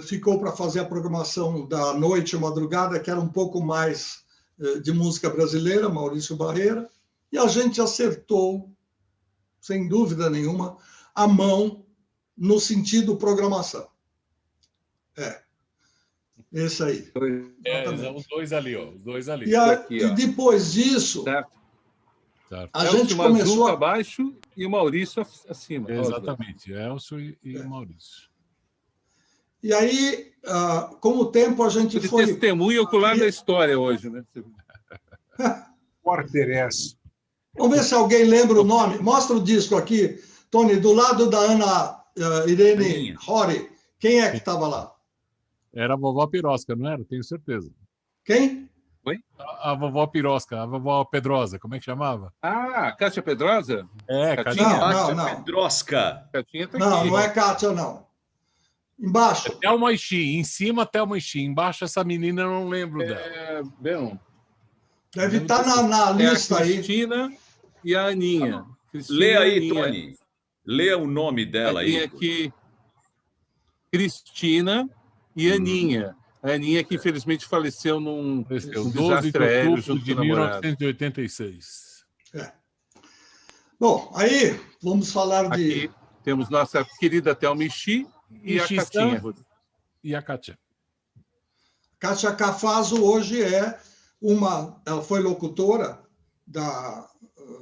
ficou para fazer a programação da noite e madrugada, que era um pouco mais de música brasileira, Maurício Barreira, e a gente acertou, sem dúvida nenhuma, a mão no sentido programação. Esse aí. Os 2 ali, ó. Os 2 ali. E depois disso, certo. A gente começou abaixo e o Maurício acima. Exatamente, Elcio e Maurício. E aí, com o tempo, a gente foi... Testemunha ocular da história hoje, né? Porteres. Vamos ver se alguém lembra o nome. Mostra o disco aqui, Tony, do lado da Ana Irene Rory. Quem é que estava lá? Era a vovó Pirosca, não era? Tenho certeza. Quem? Oi? A vovó Pirosca, a vovó Pedrosa, como é que chamava? Cátia Pedrosa? Cátia. Não. Pedrosca. Catinha tá Não, aqui. não é Cátia, não. Embaixo. Thelma Ixi, em cima Thelma Ixi, embaixo essa menina eu não lembro dela. Bem, Deve estar na lista a aí. Cristina e a Aninha. Lê aí, Tony. Lê o nome dela aí. Tem aqui Cristina e Aninha. A Aninha que infelizmente faleceu num 12 de desastre aéreo outubro junto de com o namorado. 1986. Bom, aí vamos falar de... Aqui temos nossa querida Thelma Ixi e a Ixi Catinha. E a Cátia. Cátia Cafazo hoje ela foi locutora da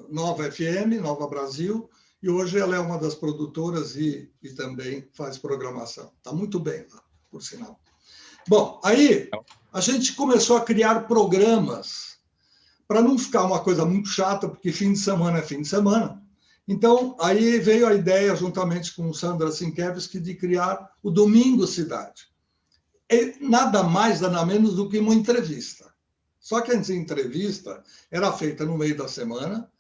Nova FM, Nova Brasil, e hoje ela é uma das produtoras e também faz programação. Está muito bem lá, por sinal. Bom, aí a gente começou a criar programas para não ficar uma coisa muito chata, porque fim de semana é fim de semana. Então, aí veio a ideia, juntamente com Sandra Sienkiewicz, de criar o Domingo Cidade. É nada mais, nada menos do que uma entrevista. Só que essa entrevista era feita no meio da semana,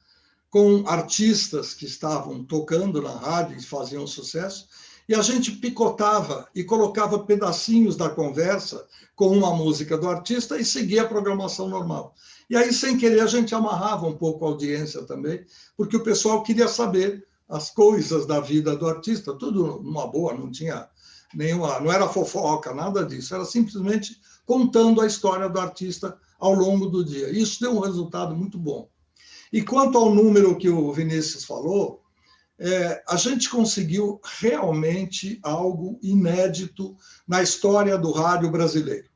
com artistas que estavam tocando na rádio e faziam sucesso, e a gente picotava e colocava pedacinhos da conversa com uma música do artista e seguia a programação normal. E aí, sem querer, a gente amarrava um pouco a audiência também, porque o pessoal queria saber as coisas da vida do artista, tudo numa boa, não tinha nenhuma, não era fofoca, nada disso, era simplesmente contando a história do artista ao longo do dia. Isso deu um resultado muito bom. E quanto ao número que o Vinícius falou, a gente conseguiu realmente algo inédito na história do rádio brasileiro.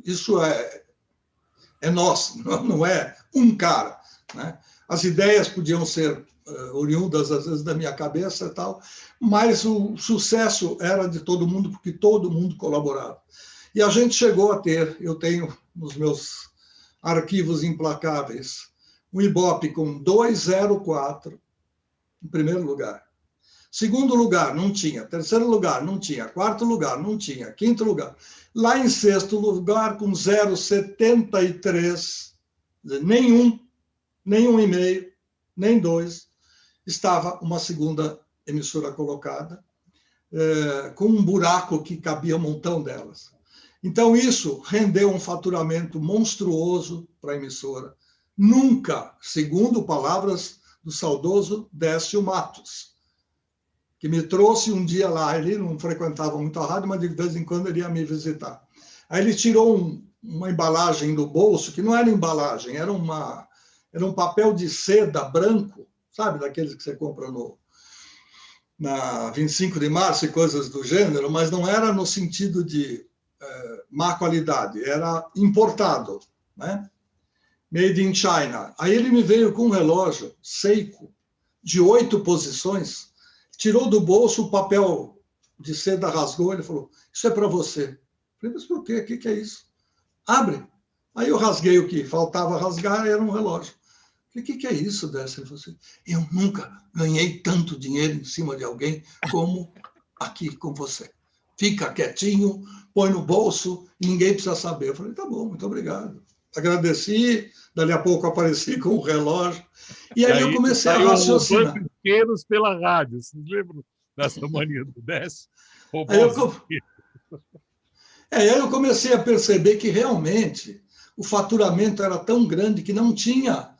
Isso é nosso, não é um cara, né? As ideias podiam ser oriundas, às vezes, da minha cabeça e tal, mas o sucesso era de todo mundo, porque todo mundo colaborava. E a gente chegou a ter, eu tenho nos meus arquivos implacáveis, um Ibope com 204, em primeiro lugar. Segundo lugar, não tinha. Terceiro lugar, não tinha. Quarto lugar, não tinha. Quinto lugar. Lá em sexto lugar, com 0,73, nenhum e-mail, nem dois, estava uma segunda emissora colocada, com um buraco que cabia um montão delas. Então, isso rendeu um faturamento monstruoso para a emissora. Nunca, segundo palavras do saudoso Décio Matos, que me trouxe um dia lá. Ele não frequentava muito a rádio, mas de vez em quando ele ia me visitar. Aí ele tirou uma embalagem do bolso, que não era embalagem, era um papel de seda branco, sabe, daqueles que você compra na 25 de março e coisas do gênero, mas não era no sentido de má qualidade, era importado, né? Made in China. Aí ele me veio com um relógio Seiko, de 8 posições, tirou do bolso o papel de seda, rasgou, ele falou, isso é para você. Eu falei, mas por quê? O que é isso? Abre. Aí eu rasguei o que faltava rasgar, era um relógio. Eu falei, o que é isso, Décio? Ele falou assim, eu nunca ganhei tanto dinheiro em cima de alguém como aqui com você. Fica quietinho, põe no bolso, ninguém precisa saber. Eu falei, tá bom, muito obrigado. Agradeci, dali a pouco apareci com o relógio. E aí eu comecei a raciocinar. Pequenos pela rádio, vocês lembram dessa mania do Décio? Aí eu comecei a perceber que realmente o faturamento era tão grande que não tinha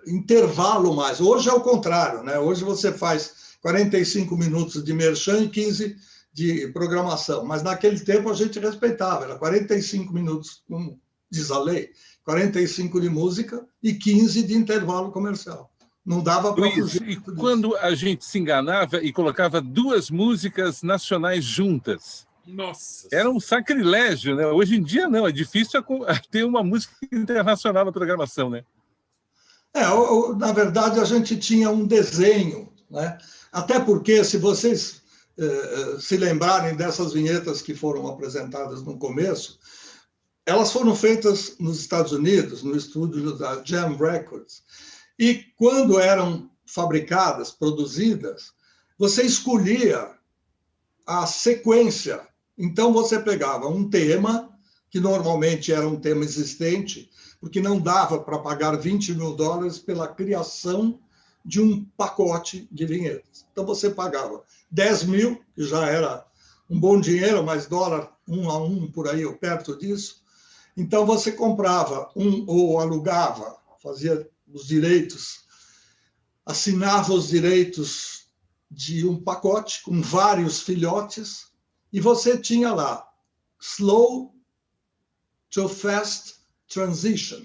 intervalo mais. Hoje é o contrário, né? Hoje você faz 45 minutos de merchan e 15 de programação, mas naquele tempo a gente respeitava, era 45 minutos, como diz a lei, 45 de música e 15 de intervalo comercial. Não dava para fugir. E quando a gente se enganava e colocava 2 músicas nacionais juntas? Nossa! Era um sacrilégio, né? Hoje em dia não, é difícil ter uma música internacional na programação, né? Na verdade, a gente tinha um desenho, né? Até porque, se vocês se lembrarem dessas vinhetas que foram apresentadas no começo, elas foram feitas nos Estados Unidos, no estúdio da Jam Records. E quando eram fabricadas, produzidas, você escolhia a sequência. Então, você pegava um tema, que normalmente era um tema existente, porque não dava para pagar $20 mil pela criação de um pacote de vinhetas. Então, você pagava 10 mil, que já era um bom dinheiro, mas dólar 1 a 1 por aí, ou perto disso. Então, você comprava ou alugava, fazia os direitos, assinava os direitos de um pacote com vários filhotes, e você tinha lá slow to fast transition.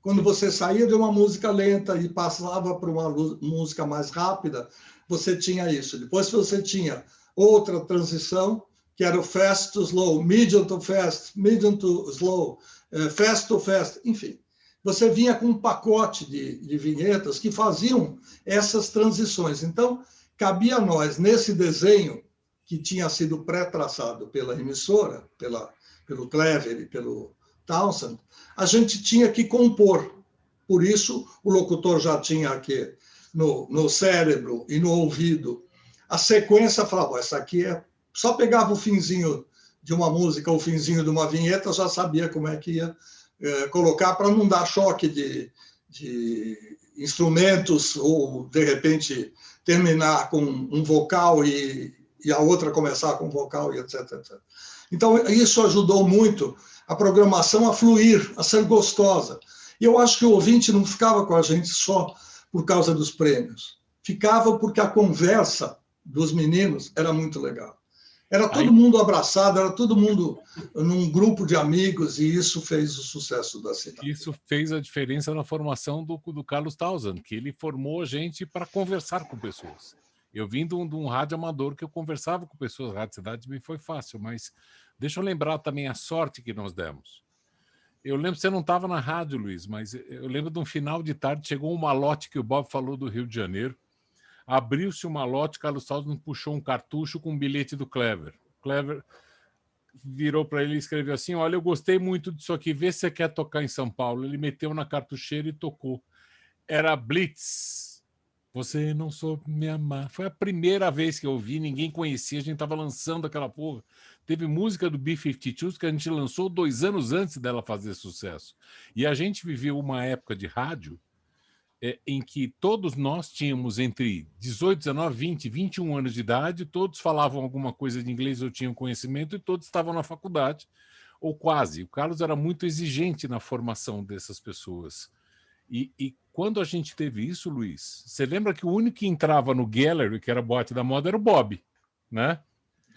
Quando você saía de uma música lenta e passava para uma música mais rápida, você tinha isso. Depois você tinha outra transição, que era o fast to slow, medium to fast slow, fast to fast, enfim. Você vinha com um pacote de vinhetas que faziam essas transições. Então, cabia a nós, nesse desenho que tinha sido pré-traçado pela emissora, pelo Clever e pelo Townsend, a gente tinha que compor. Por isso, o locutor já tinha aqui no cérebro e no ouvido a sequência, falava, essa aqui é... Só pegava o finzinho de uma música, o finzinho de uma vinheta, já sabia como é que ia colocar para não dar choque de instrumentos ou, de repente, terminar com um vocal e a outra começar com vocal e etc, etc. Então, isso ajudou muito a programação a fluir, a ser gostosa. E eu acho que o ouvinte não ficava com a gente só por causa dos prêmios. Ficava porque a conversa dos meninos era muito legal. Era todo mundo abraçado, era todo mundo num grupo de amigos, e isso fez o sucesso da cidade. Isso fez a diferença na formação do Carlos Townsend, que ele formou a gente para conversar com pessoas. Eu vim de um rádio amador que eu conversava com pessoas, rádio cidade me foi fácil, mas deixa eu lembrar também a sorte que nós demos. Eu lembro, você não estava na rádio, Luiz, mas eu lembro de um final de tarde, chegou um malote que o Bob falou do Rio de Janeiro, abriu-se um malote, Carlos Townsend puxou um cartucho com um bilhete do Clever. O Clever virou para ele e escreveu assim, olha, eu gostei muito disso aqui, vê se você quer tocar em São Paulo. Ele meteu na cartucheira e tocou. Era Blitz. Você não soube me amar. Foi a primeira vez que eu ouvi, ninguém conhecia, a gente estava lançando aquela porra. Teve música do B-52s que a gente lançou 2 anos antes dela fazer sucesso. E a gente viveu uma época de rádio em que todos nós tínhamos entre 18, 19, 20, 21 anos de idade, todos falavam alguma coisa de inglês ou tinham conhecimento e todos estavam na faculdade, ou quase. O Carlos era muito exigente na formação dessas pessoas. E quando a gente teve isso, Luiz, você lembra que o único que entrava no Gallery, que era a boate da moda, era o Bob, né?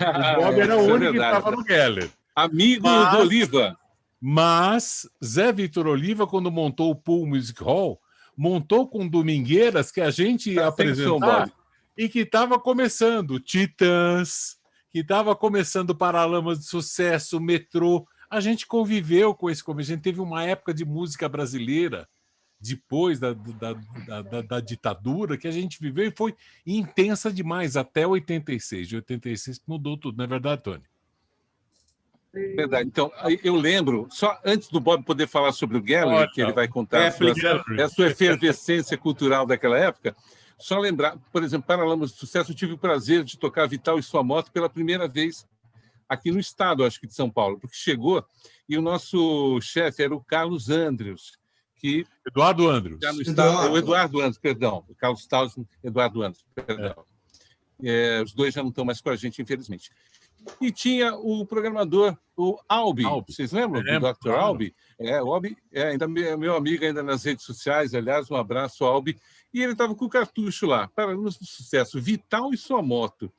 O Bob era o único que entrava no Gallery. Amigo do Oliva. Mas Zé Vitor Oliva, quando montou o Pool Music Hall, montou com domingueiras que a gente ia apresentar e que estava começando Titãs, que estava começando Paralamas de Sucesso, Metrô. A gente conviveu com esse começo. A gente teve uma época de música brasileira depois da ditadura que a gente viveu e foi intensa demais até 86. De 86 mudou tudo, não é verdade, Tony? Verdade. Então, eu lembro, só antes do Bob poder falar sobre o Gallery, que ele vai contar a sua efervescência cultural daquela época, só lembrar, por exemplo, Paralamas de Sucesso, eu tive o prazer de tocar Vital e Sua Moto pela primeira vez aqui no estado, acho que de São Paulo, porque chegou e o nosso chefe era o Carlos Andrews, que... Eduardo Andrews. Já no estado, o Eduardo Andrews, perdão. O Carlos Townsend, Eduardo Andrews, perdão. Os dois já não estão mais com a gente, infelizmente. E tinha o programador, o Albi. Vocês lembram do Dr. Albi? O Albi ainda meu amigo ainda nas redes sociais, aliás, um abraço, Albi. E ele estava com o cartucho lá, Paralamas do Sucesso, Vital e Sua Moto.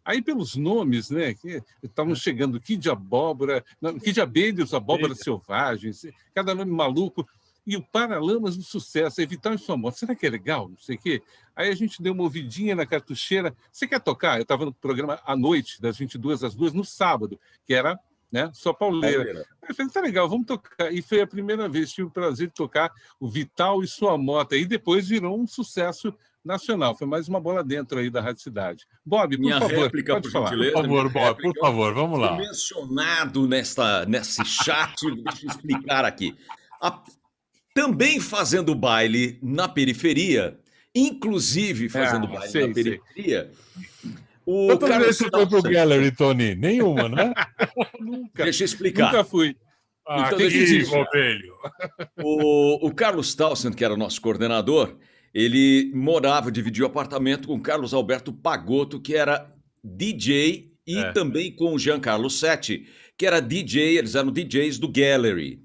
Aí, pelos nomes, né, que estavam chegando Kid Abóbora, Kid Abelha, os Abóboras Selvagens, cada nome maluco. E o Paralamas do Sucesso, Vital e Sua Moto. Será que é legal? Não sei o quê. Aí a gente deu uma ouvidinha na cartucheira. Você quer tocar? Eu estava no programa à noite, das 22 às 2, no sábado, que era, né, só pauleira. Aí eu falei, tá legal, vamos tocar. E foi a primeira vez que tive o prazer de tocar o Vital e Sua Moto. E depois virou um sucesso nacional. Foi mais uma bola dentro aí da Rádio Cidade. Bob, por favor, réplica, pode falar. Por favor, Bob, por favor, vamos lá. Mencionado nesse chat, deixa eu explicar aqui. Também fazendo baile na periferia, inclusive fazendo baile na periferia, o Carlos você foi pro Gallery, Tony? Nenhuma, né? Nunca. Deixa eu explicar. Nunca fui. Então, o Carlos Townsend, que era o nosso coordenador, ele morava, dividiu apartamento com o Carlos Alberto Pagotto, que era DJ, e também com o Giancarlo Setti, que era DJ, eles eram DJs do Gallery.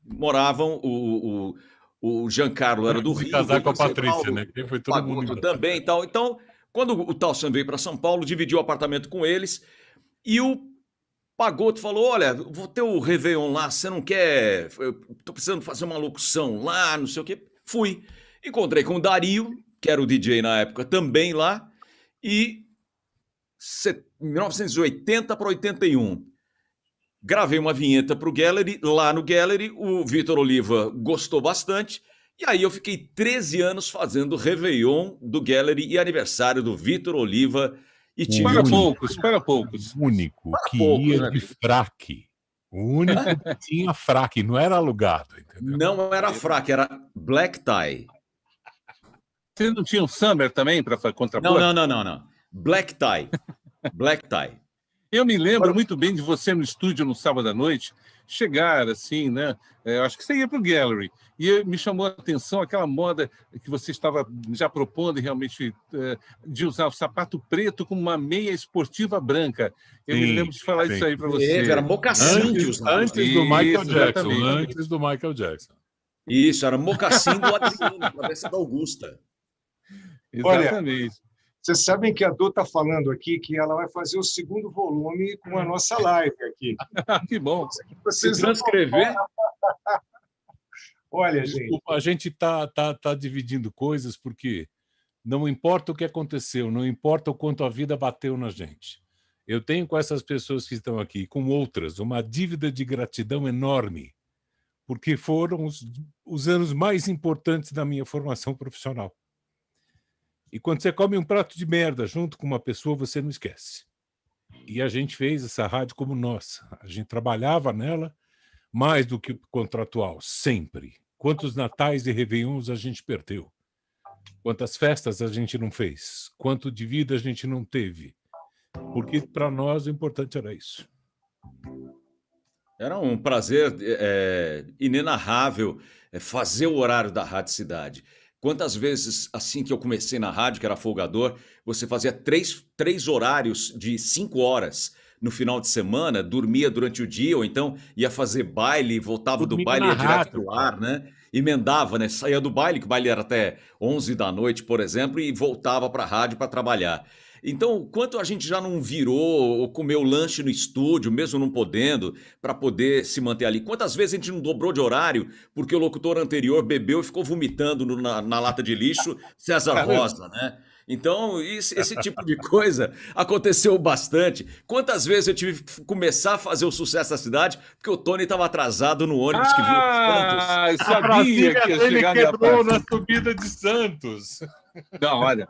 Moravam, o Giancarlo era do Rio. Casar com a Patrícia, né? Que foi todo mundo também e tal. Então, quando o Townsend veio para São Paulo, dividiu o apartamento com eles, e o Pagotto falou, olha, vou ter o Réveillon lá, você não quer... Eu tô precisando fazer uma locução lá, não sei o quê. Fui. Encontrei com o Dario, que era o DJ na época, também lá, e 1980 para 81. Gravei uma vinheta para o Gallery, lá no Gallery, o Vitor Oliva gostou bastante, e aí eu fiquei 13 anos fazendo Réveillon do Gallery e aniversário do Vitor Oliva. E para poucos. O único que ia de fraque. O único que tinha fraque, não era alugado. Entendeu? Não era fraque, era black tie. Você não tinha um summer também para contrapor? Não. Black tie. Black tie. Eu me lembro muito bem de você no estúdio no sábado à noite, chegar assim, né? Acho que você ia para o Gallery. E me chamou a atenção aquela moda que você estava já propondo realmente de usar o sapato preto com uma meia esportiva branca. Eu me lembro de falar isso aí para você. Era mocassim que usava. Antes do Michael Jackson. Antes do Michael Jackson. Isso, era mocassim do Adriano, travessa da Augusta. Exatamente. Olha, vocês sabem que a Du está falando aqui que ela vai fazer o segundo volume com a nossa live aqui. Que bom. Se transcrever. Olha, desculpa, a gente tá dividindo coisas porque não importa o que aconteceu, não importa o quanto a vida bateu na gente. Eu tenho com essas pessoas que estão aqui, com outras, uma dívida de gratidão enorme, porque foram os anos mais importantes da minha formação profissional. E quando você come um prato de merda junto com uma pessoa, você não esquece. E a gente fez essa rádio como nossa. A gente trabalhava nela mais do que contratual, sempre. Quantos natais e réveillons a gente perdeu? Quantas festas a gente não fez? Quanto de vida a gente não teve? Porque para nós o importante era isso. Era um prazer inenarrável fazer o horário da Rádio Cidade. Quantas vezes, assim que eu comecei na rádio, que era folgador, você fazia três horários de 5 horas no final de semana, dormia durante o dia, ou então ia fazer baile, voltava do baile e ia direto pro ar, né? emendava, né? Saía do baile, que o baile era até 11 da noite, por exemplo, e voltava para a rádio para trabalhar. Então, quanto a gente já não virou ou comeu lanche no estúdio, mesmo não podendo, para poder se manter ali? Quantas vezes a gente não dobrou de horário porque o locutor anterior bebeu e ficou vomitando na lata de lixo, César Rosa, né? Então, esse tipo de coisa aconteceu bastante. Quantas vezes eu tive que começar a fazer o sucesso da cidade porque o Tony estava atrasado no ônibus que vinha de Santos? Eu sabia que ia chegar ele minha quebrou parte. na subida de Santos. Não, olha,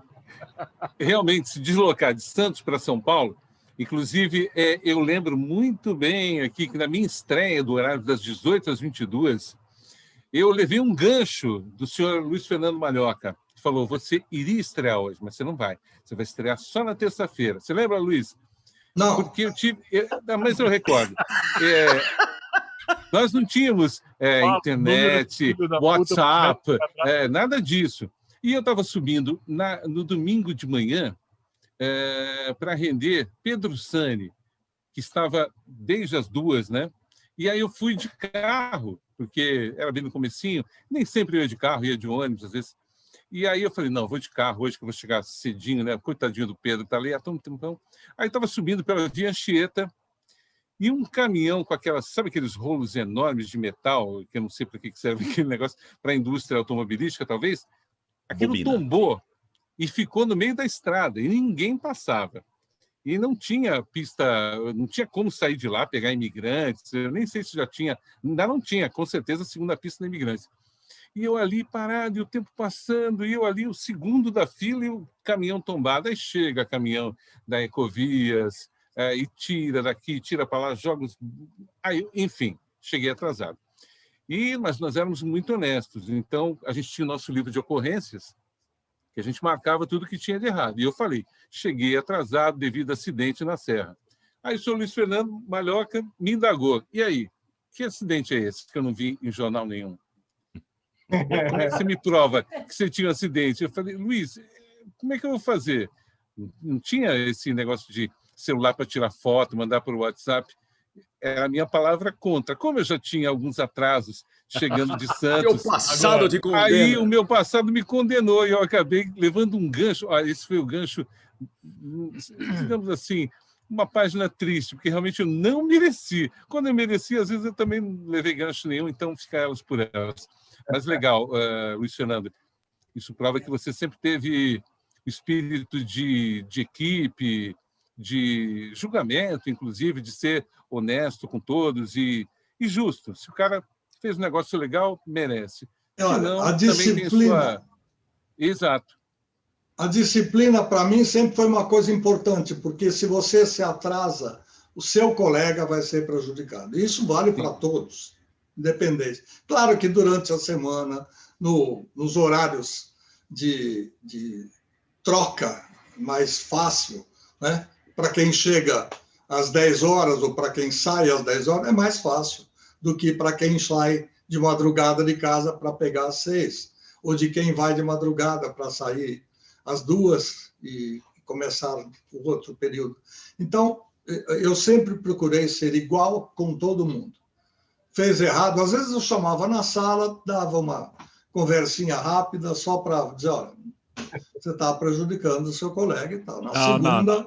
realmente se deslocar de Santos para São Paulo, inclusive eu lembro muito bem aqui que na minha estreia do horário das 18 às 22, eu levei um gancho do senhor Luiz Fernando Malhoca, que falou, você iria estrear hoje, mas você não vai. Você vai estrear só na terça-feira. Você lembra, Luiz? Não. Porque mas eu recordo. Nós não tínhamos internet, WhatsApp, nada disso. E eu estava subindo no domingo de manhã para render Pedro Sani, que estava desde as 2, né? E aí eu fui de carro, porque era bem no comecinho, nem sempre eu ia de carro, ia de ônibus, às vezes. E aí eu falei, não, vou de carro hoje, que eu vou chegar cedinho, né? Coitadinho do Pedro, tá ali há tanto tempão. Aí estava subindo pela Via Anchieta, e um caminhão com aquelas, sabe aqueles rolos enormes de metal, que eu não sei para que serve aquele negócio, para a indústria automobilística, talvez? Aquilo tombou e ficou no meio da estrada, e ninguém passava. E não tinha pista, não tinha como sair de lá, pegar imigrantes, eu nem sei se já tinha, ainda não tinha, com certeza, a segunda pista de imigrantes. E eu ali parado, e o tempo passando, e eu ali, o segundo da fila, e o caminhão tombado. Aí chega caminhão da Ecovias, e tira daqui, tira para lá, joga os... Aí, enfim, cheguei atrasado. Mas nós éramos muito honestos, então a gente tinha o nosso livro de ocorrências, que a gente marcava tudo que tinha de errado. E eu falei, cheguei atrasado devido a acidente na serra. Aí o senhor Luiz Fernando Malhoca me indagou. E aí, que acidente é esse que eu não vi em jornal nenhum? Como é que você me prova que você tinha um acidente? Eu falei, Luiz, como é que eu vou fazer? Não tinha esse negócio de celular para tirar foto, mandar por WhatsApp. Era a minha palavra contra. Como eu já tinha alguns atrasos chegando de Santos... Meu passado te condena. Aí o meu passado me condenou e eu acabei levando um gancho. Esse foi o gancho, digamos assim, uma página triste, porque realmente eu não mereci. Quando eu mereci, às vezes eu também não levei gancho nenhum, então fica elas por elas. Mas legal, Luiz Fernando, isso prova que você sempre teve espírito de equipe, de julgamento, inclusive, de ser honesto com todos e justo. Se o cara fez um negócio legal, merece. Senão, a disciplina... também tem sua... Exato. A disciplina, para mim, sempre foi uma coisa importante, porque se você se atrasa, o seu colega vai ser prejudicado. Isso vale para todos, independente. Claro que durante a semana, nos horários de troca mais fácil, né? Para quem chega às 10 horas ou para quem sai às 10 horas, é mais fácil do que para quem sai de madrugada de casa para pegar às 6, ou de quem vai de madrugada para sair às 2 e começar o outro período. Então, eu sempre procurei ser igual com todo mundo. Fez errado, às vezes eu chamava na sala, dava uma conversinha rápida só para dizer, olha, você está prejudicando o seu colega e tal. Na segunda...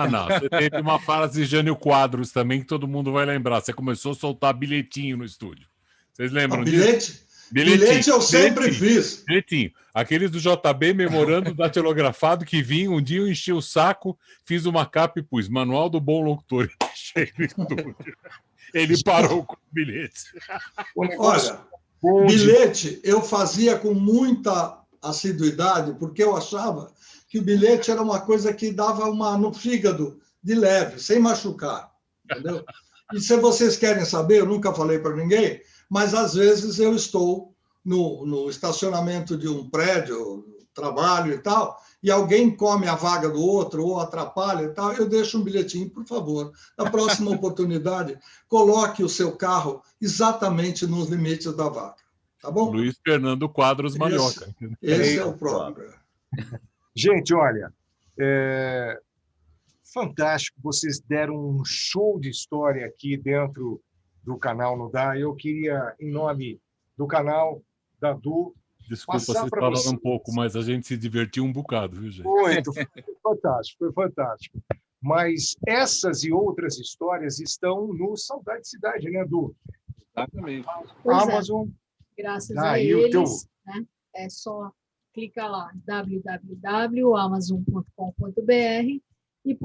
Não. Você teve uma frase de Jânio Quadros também que todo mundo vai lembrar. Você começou a soltar bilhetinho no estúdio. Vocês lembram disso? Bilhete eu sempre fiz. Bilhetinho. Aqueles do JB memorando datilografado que vinha, um dia eu enchi o saco, fiz uma capa e pus Manual do Bom Locutor. Ele parou com o bilhete. Olha, bilhete eu fazia com muita assiduidade, porque eu achava que o bilhete era uma coisa que dava no fígado de leve, sem machucar, entendeu? E se vocês querem saber, eu nunca falei para ninguém, mas às vezes eu estou no estacionamento de um prédio, trabalho e tal, e alguém come a vaga do outro ou atrapalha e tal, eu deixo um bilhetinho, por favor, na próxima oportunidade, coloque o seu carro exatamente nos limites da vaga. Tá bom? Luiz Fernando Quadros Malhoca. Esse é o próprio. Gente, olha, fantástico, vocês deram um show de história aqui dentro do canal No Dá. Eu queria, em nome do canal da Du. Desculpa Passar vocês pra falaram você. um pouco, mas a gente se divertiu um bocado, viu, gente? Foi fantástico, foi fantástico. Mas essas e outras histórias estão no Saudade Cidade, né, Du? Exatamente. Pois é. Amazon. Graças Tá a aí o teu- eles, né? É só clicar lá, www.amazon.com.br e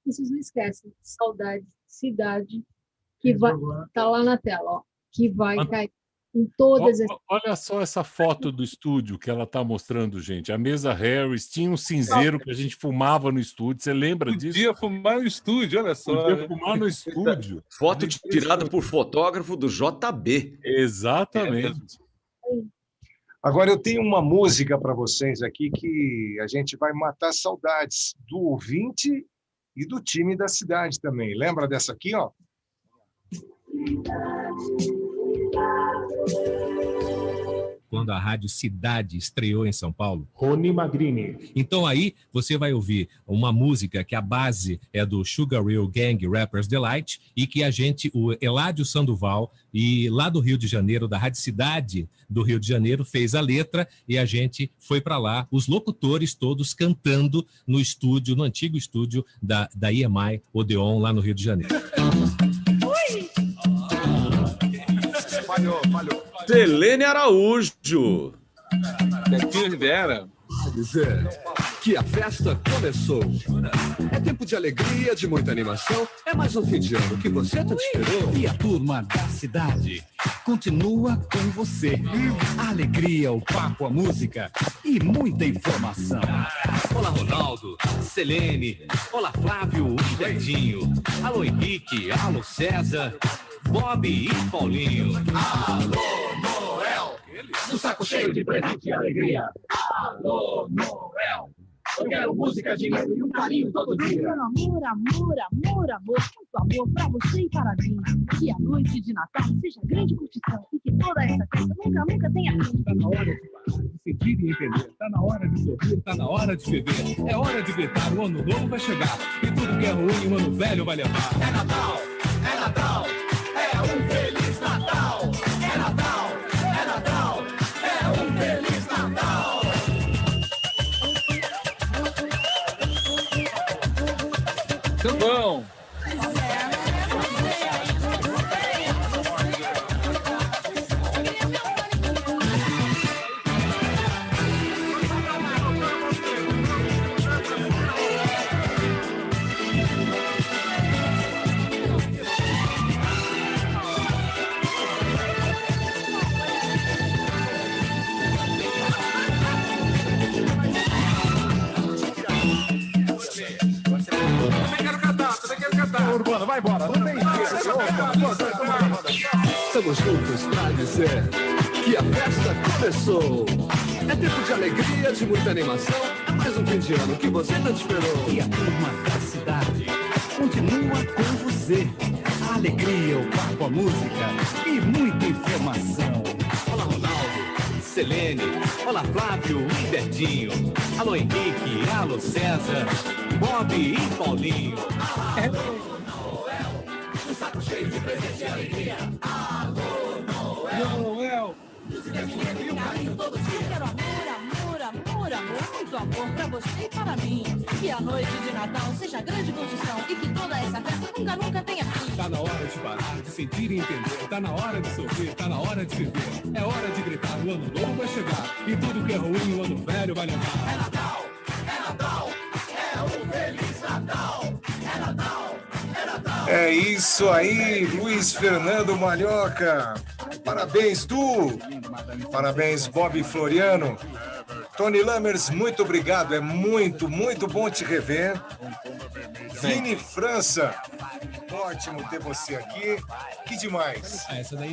vocês não esquecem, Saudade Cidade, que vai tá lá na tela, ó, que vai cair em todas as... Olha só essa foto do estúdio que ela está mostrando, gente. A mesa Harris tinha um cinzeiro que a gente fumava no estúdio. Você lembra disso? Podia fumar no estúdio, olha só. Podia fumar no estúdio. Foto tirada por fotógrafo do JB. Exatamente. Agora eu tenho uma música para vocês aqui que a gente vai matar saudades do ouvinte e do time da cidade também. Lembra dessa aqui, ó? Quando a Rádio Cidade estreou em São Paulo. Rony Magrini. Então aí você vai ouvir uma música que a base é do Sugar Hill Gang Rappers Delight e que o Eládio Sandoval, e lá do Rio de Janeiro, da Rádio Cidade do Rio de Janeiro, fez a letra e a gente foi para lá, os locutores todos cantando no estúdio, no antigo estúdio da EMI Odeon, lá no Rio de Janeiro. Falhou. Selene Araújo. Betinho Rivera. Dizer que a festa começou. É tempo de alegria, de muita animação. É mais um fim de ano que você tanto esperou. E a turma da cidade continua com você. A alegria, o papo, a música e muita informação. Olá, Ronaldo, Selene. Olá, Flávio e Betinho. Alô, Henrique. Alô, César. Bob e Paulinho. Alô, Noel. Um saco cheio de presente e alegria. Alô, Noel. Eu quero música, dinheiro e um carinho todo dia. Amor, amor, amor, amor. Muito amor pra você e para mim. Que a noite de Natal seja grande curtição e que toda essa festa nunca tenha fim. Tá na hora de parar, de sentir e entender. Tá na hora de sorrir, tá na hora de viver. É hora de gritar, o ano novo vai chegar. E tudo que é ruim, o ano velho vai levar. É Natal, é Natal. É um Feliz Natal! É Natal! É Natal! É um Feliz Natal! Sambão. Urbano, vai embora. Não tem Estamos juntos pra dizer que a festa começou. É tempo de alegria, de muita animação. É mais um fim de ano que você tanto esperou. E a turma da cidade continua com você. A alegria, o papo, a música e muita informação. Olá, Ronaldo, Selene. Olá, Flávio e Betinho. Alô, Henrique. Alô, César. Bob e Paulinho. Um saco cheio de presente e alegria. Alô, Noel. Música, dinheiro e um carinho todo dia. Eu quero amor, amor, amor, amor. Muito amor pra você e para mim. Que a noite de Natal seja grande construção e que toda essa festa nunca tenha fim. Tá na hora de parar, de sentir e entender. Tá na hora de sorrir, tá na hora de viver. É hora de gritar, o ano novo vai chegar. E tudo que é ruim, o ano velho vai levar. É Natal, é Natal. É um Feliz Natal. É Natal, é Natal. É isso aí, Luiz Fernando Malhoca. Parabéns, Du. Parabéns, Bob Floriano. Tony Lammers, muito obrigado. É muito bom te rever. Vini França, ótimo ter você aqui. Que demais.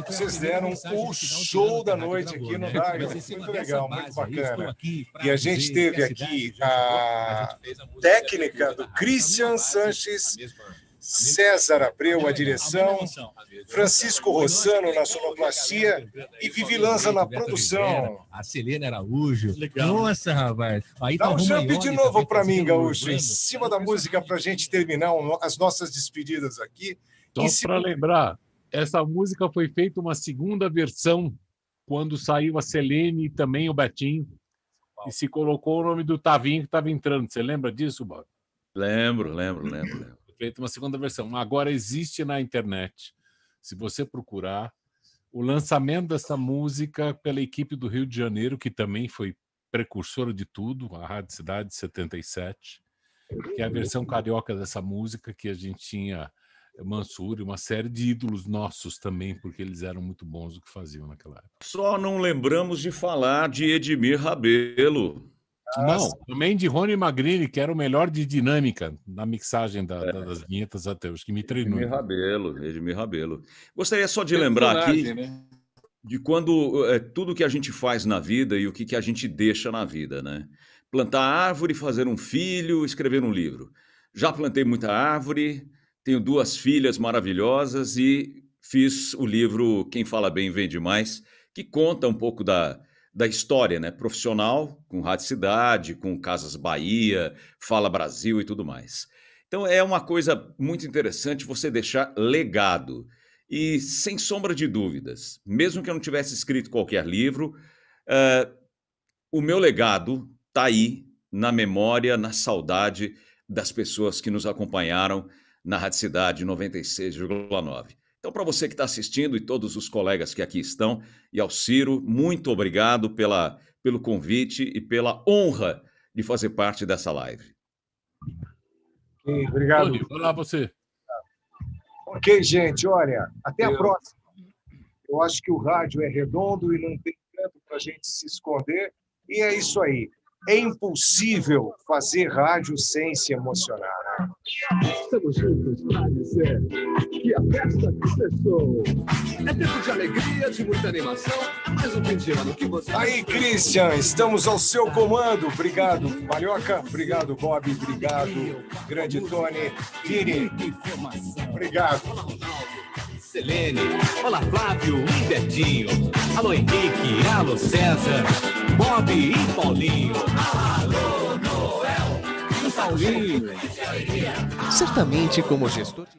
Vocês deram o show da noite aqui no Dário. Muito legal, muito bacana. E a gente teve aqui a técnica do Christian Sanches, César Abreu, a direção, Francisco Rossano na sonoplastia e Vivi Lanza na produção. A Selene Araújo. Nossa, rapaz. Aí Dá tá um jump de novo para mim, Gaúcho, em Urbano. cima da música para a gente terminar as nossas despedidas aqui. Só para lembrar, essa música foi feita uma segunda versão quando saiu a Selene e também o Betinho, e se colocou o nome do Tavinho que estava entrando. Você lembra disso, Bob? Lembro. Feito uma segunda versão. Agora existe na internet, se você procurar, o lançamento dessa música pela equipe do Rio de Janeiro, que também foi precursora de tudo, a Rádio Cidade 77, que é a versão carioca dessa música, que a gente tinha Mansur e uma série de ídolos nossos também, porque eles eram muito bons no que faziam naquela época. Só não lembramos de falar de Edmir Rabelo. Não, também de Rony Magrini, que era o melhor de dinâmica na mixagem das vinhetas até hoje, que me treinou. Edmir Rabelo. Gostaria só de lembrar aqui, né? de quando tudo que a gente faz na vida e o que a gente deixa na vida, né? Plantar árvore, fazer um filho, escrever um livro. Já plantei muita árvore, tenho 2 filhas maravilhosas e fiz o livro Quem Fala Bem Vende Mais, que conta um pouco da história, né, profissional, com Rádio Cidade, com Casas Bahia, Fala Brasil e tudo mais. Então é uma coisa muito interessante você deixar legado. E sem sombra de dúvidas, mesmo que eu não tivesse escrito qualquer livro, o meu legado está aí na memória, na saudade das pessoas que nos acompanharam na Rádio Cidade 96,9. Então, para você que está assistindo e todos os colegas que aqui estão, e ao Ciro, muito obrigado pelo convite e pela honra de fazer parte dessa live. Obrigado. Tony, vai lá você. Ok, gente, olha, até a próxima. Eu acho que o rádio é redondo e não tem tanto para a gente se esconder. E é isso aí. É impossível fazer rádio sem se emocionar. Estamos juntos para dizer que a festa começou. É tempo de alegria, de muita animação. É mais um fim de ano que você... Aí, Christian, estamos ao seu comando. Obrigado, Malhoca. Obrigado, Bob. Obrigado, grande Tony. Vini, obrigado. Selene, olá Flávio e Betinho, alô Henrique, alô César, Bob e Paulinho, alô Noel e Paulinho. Certamente, como gestor de...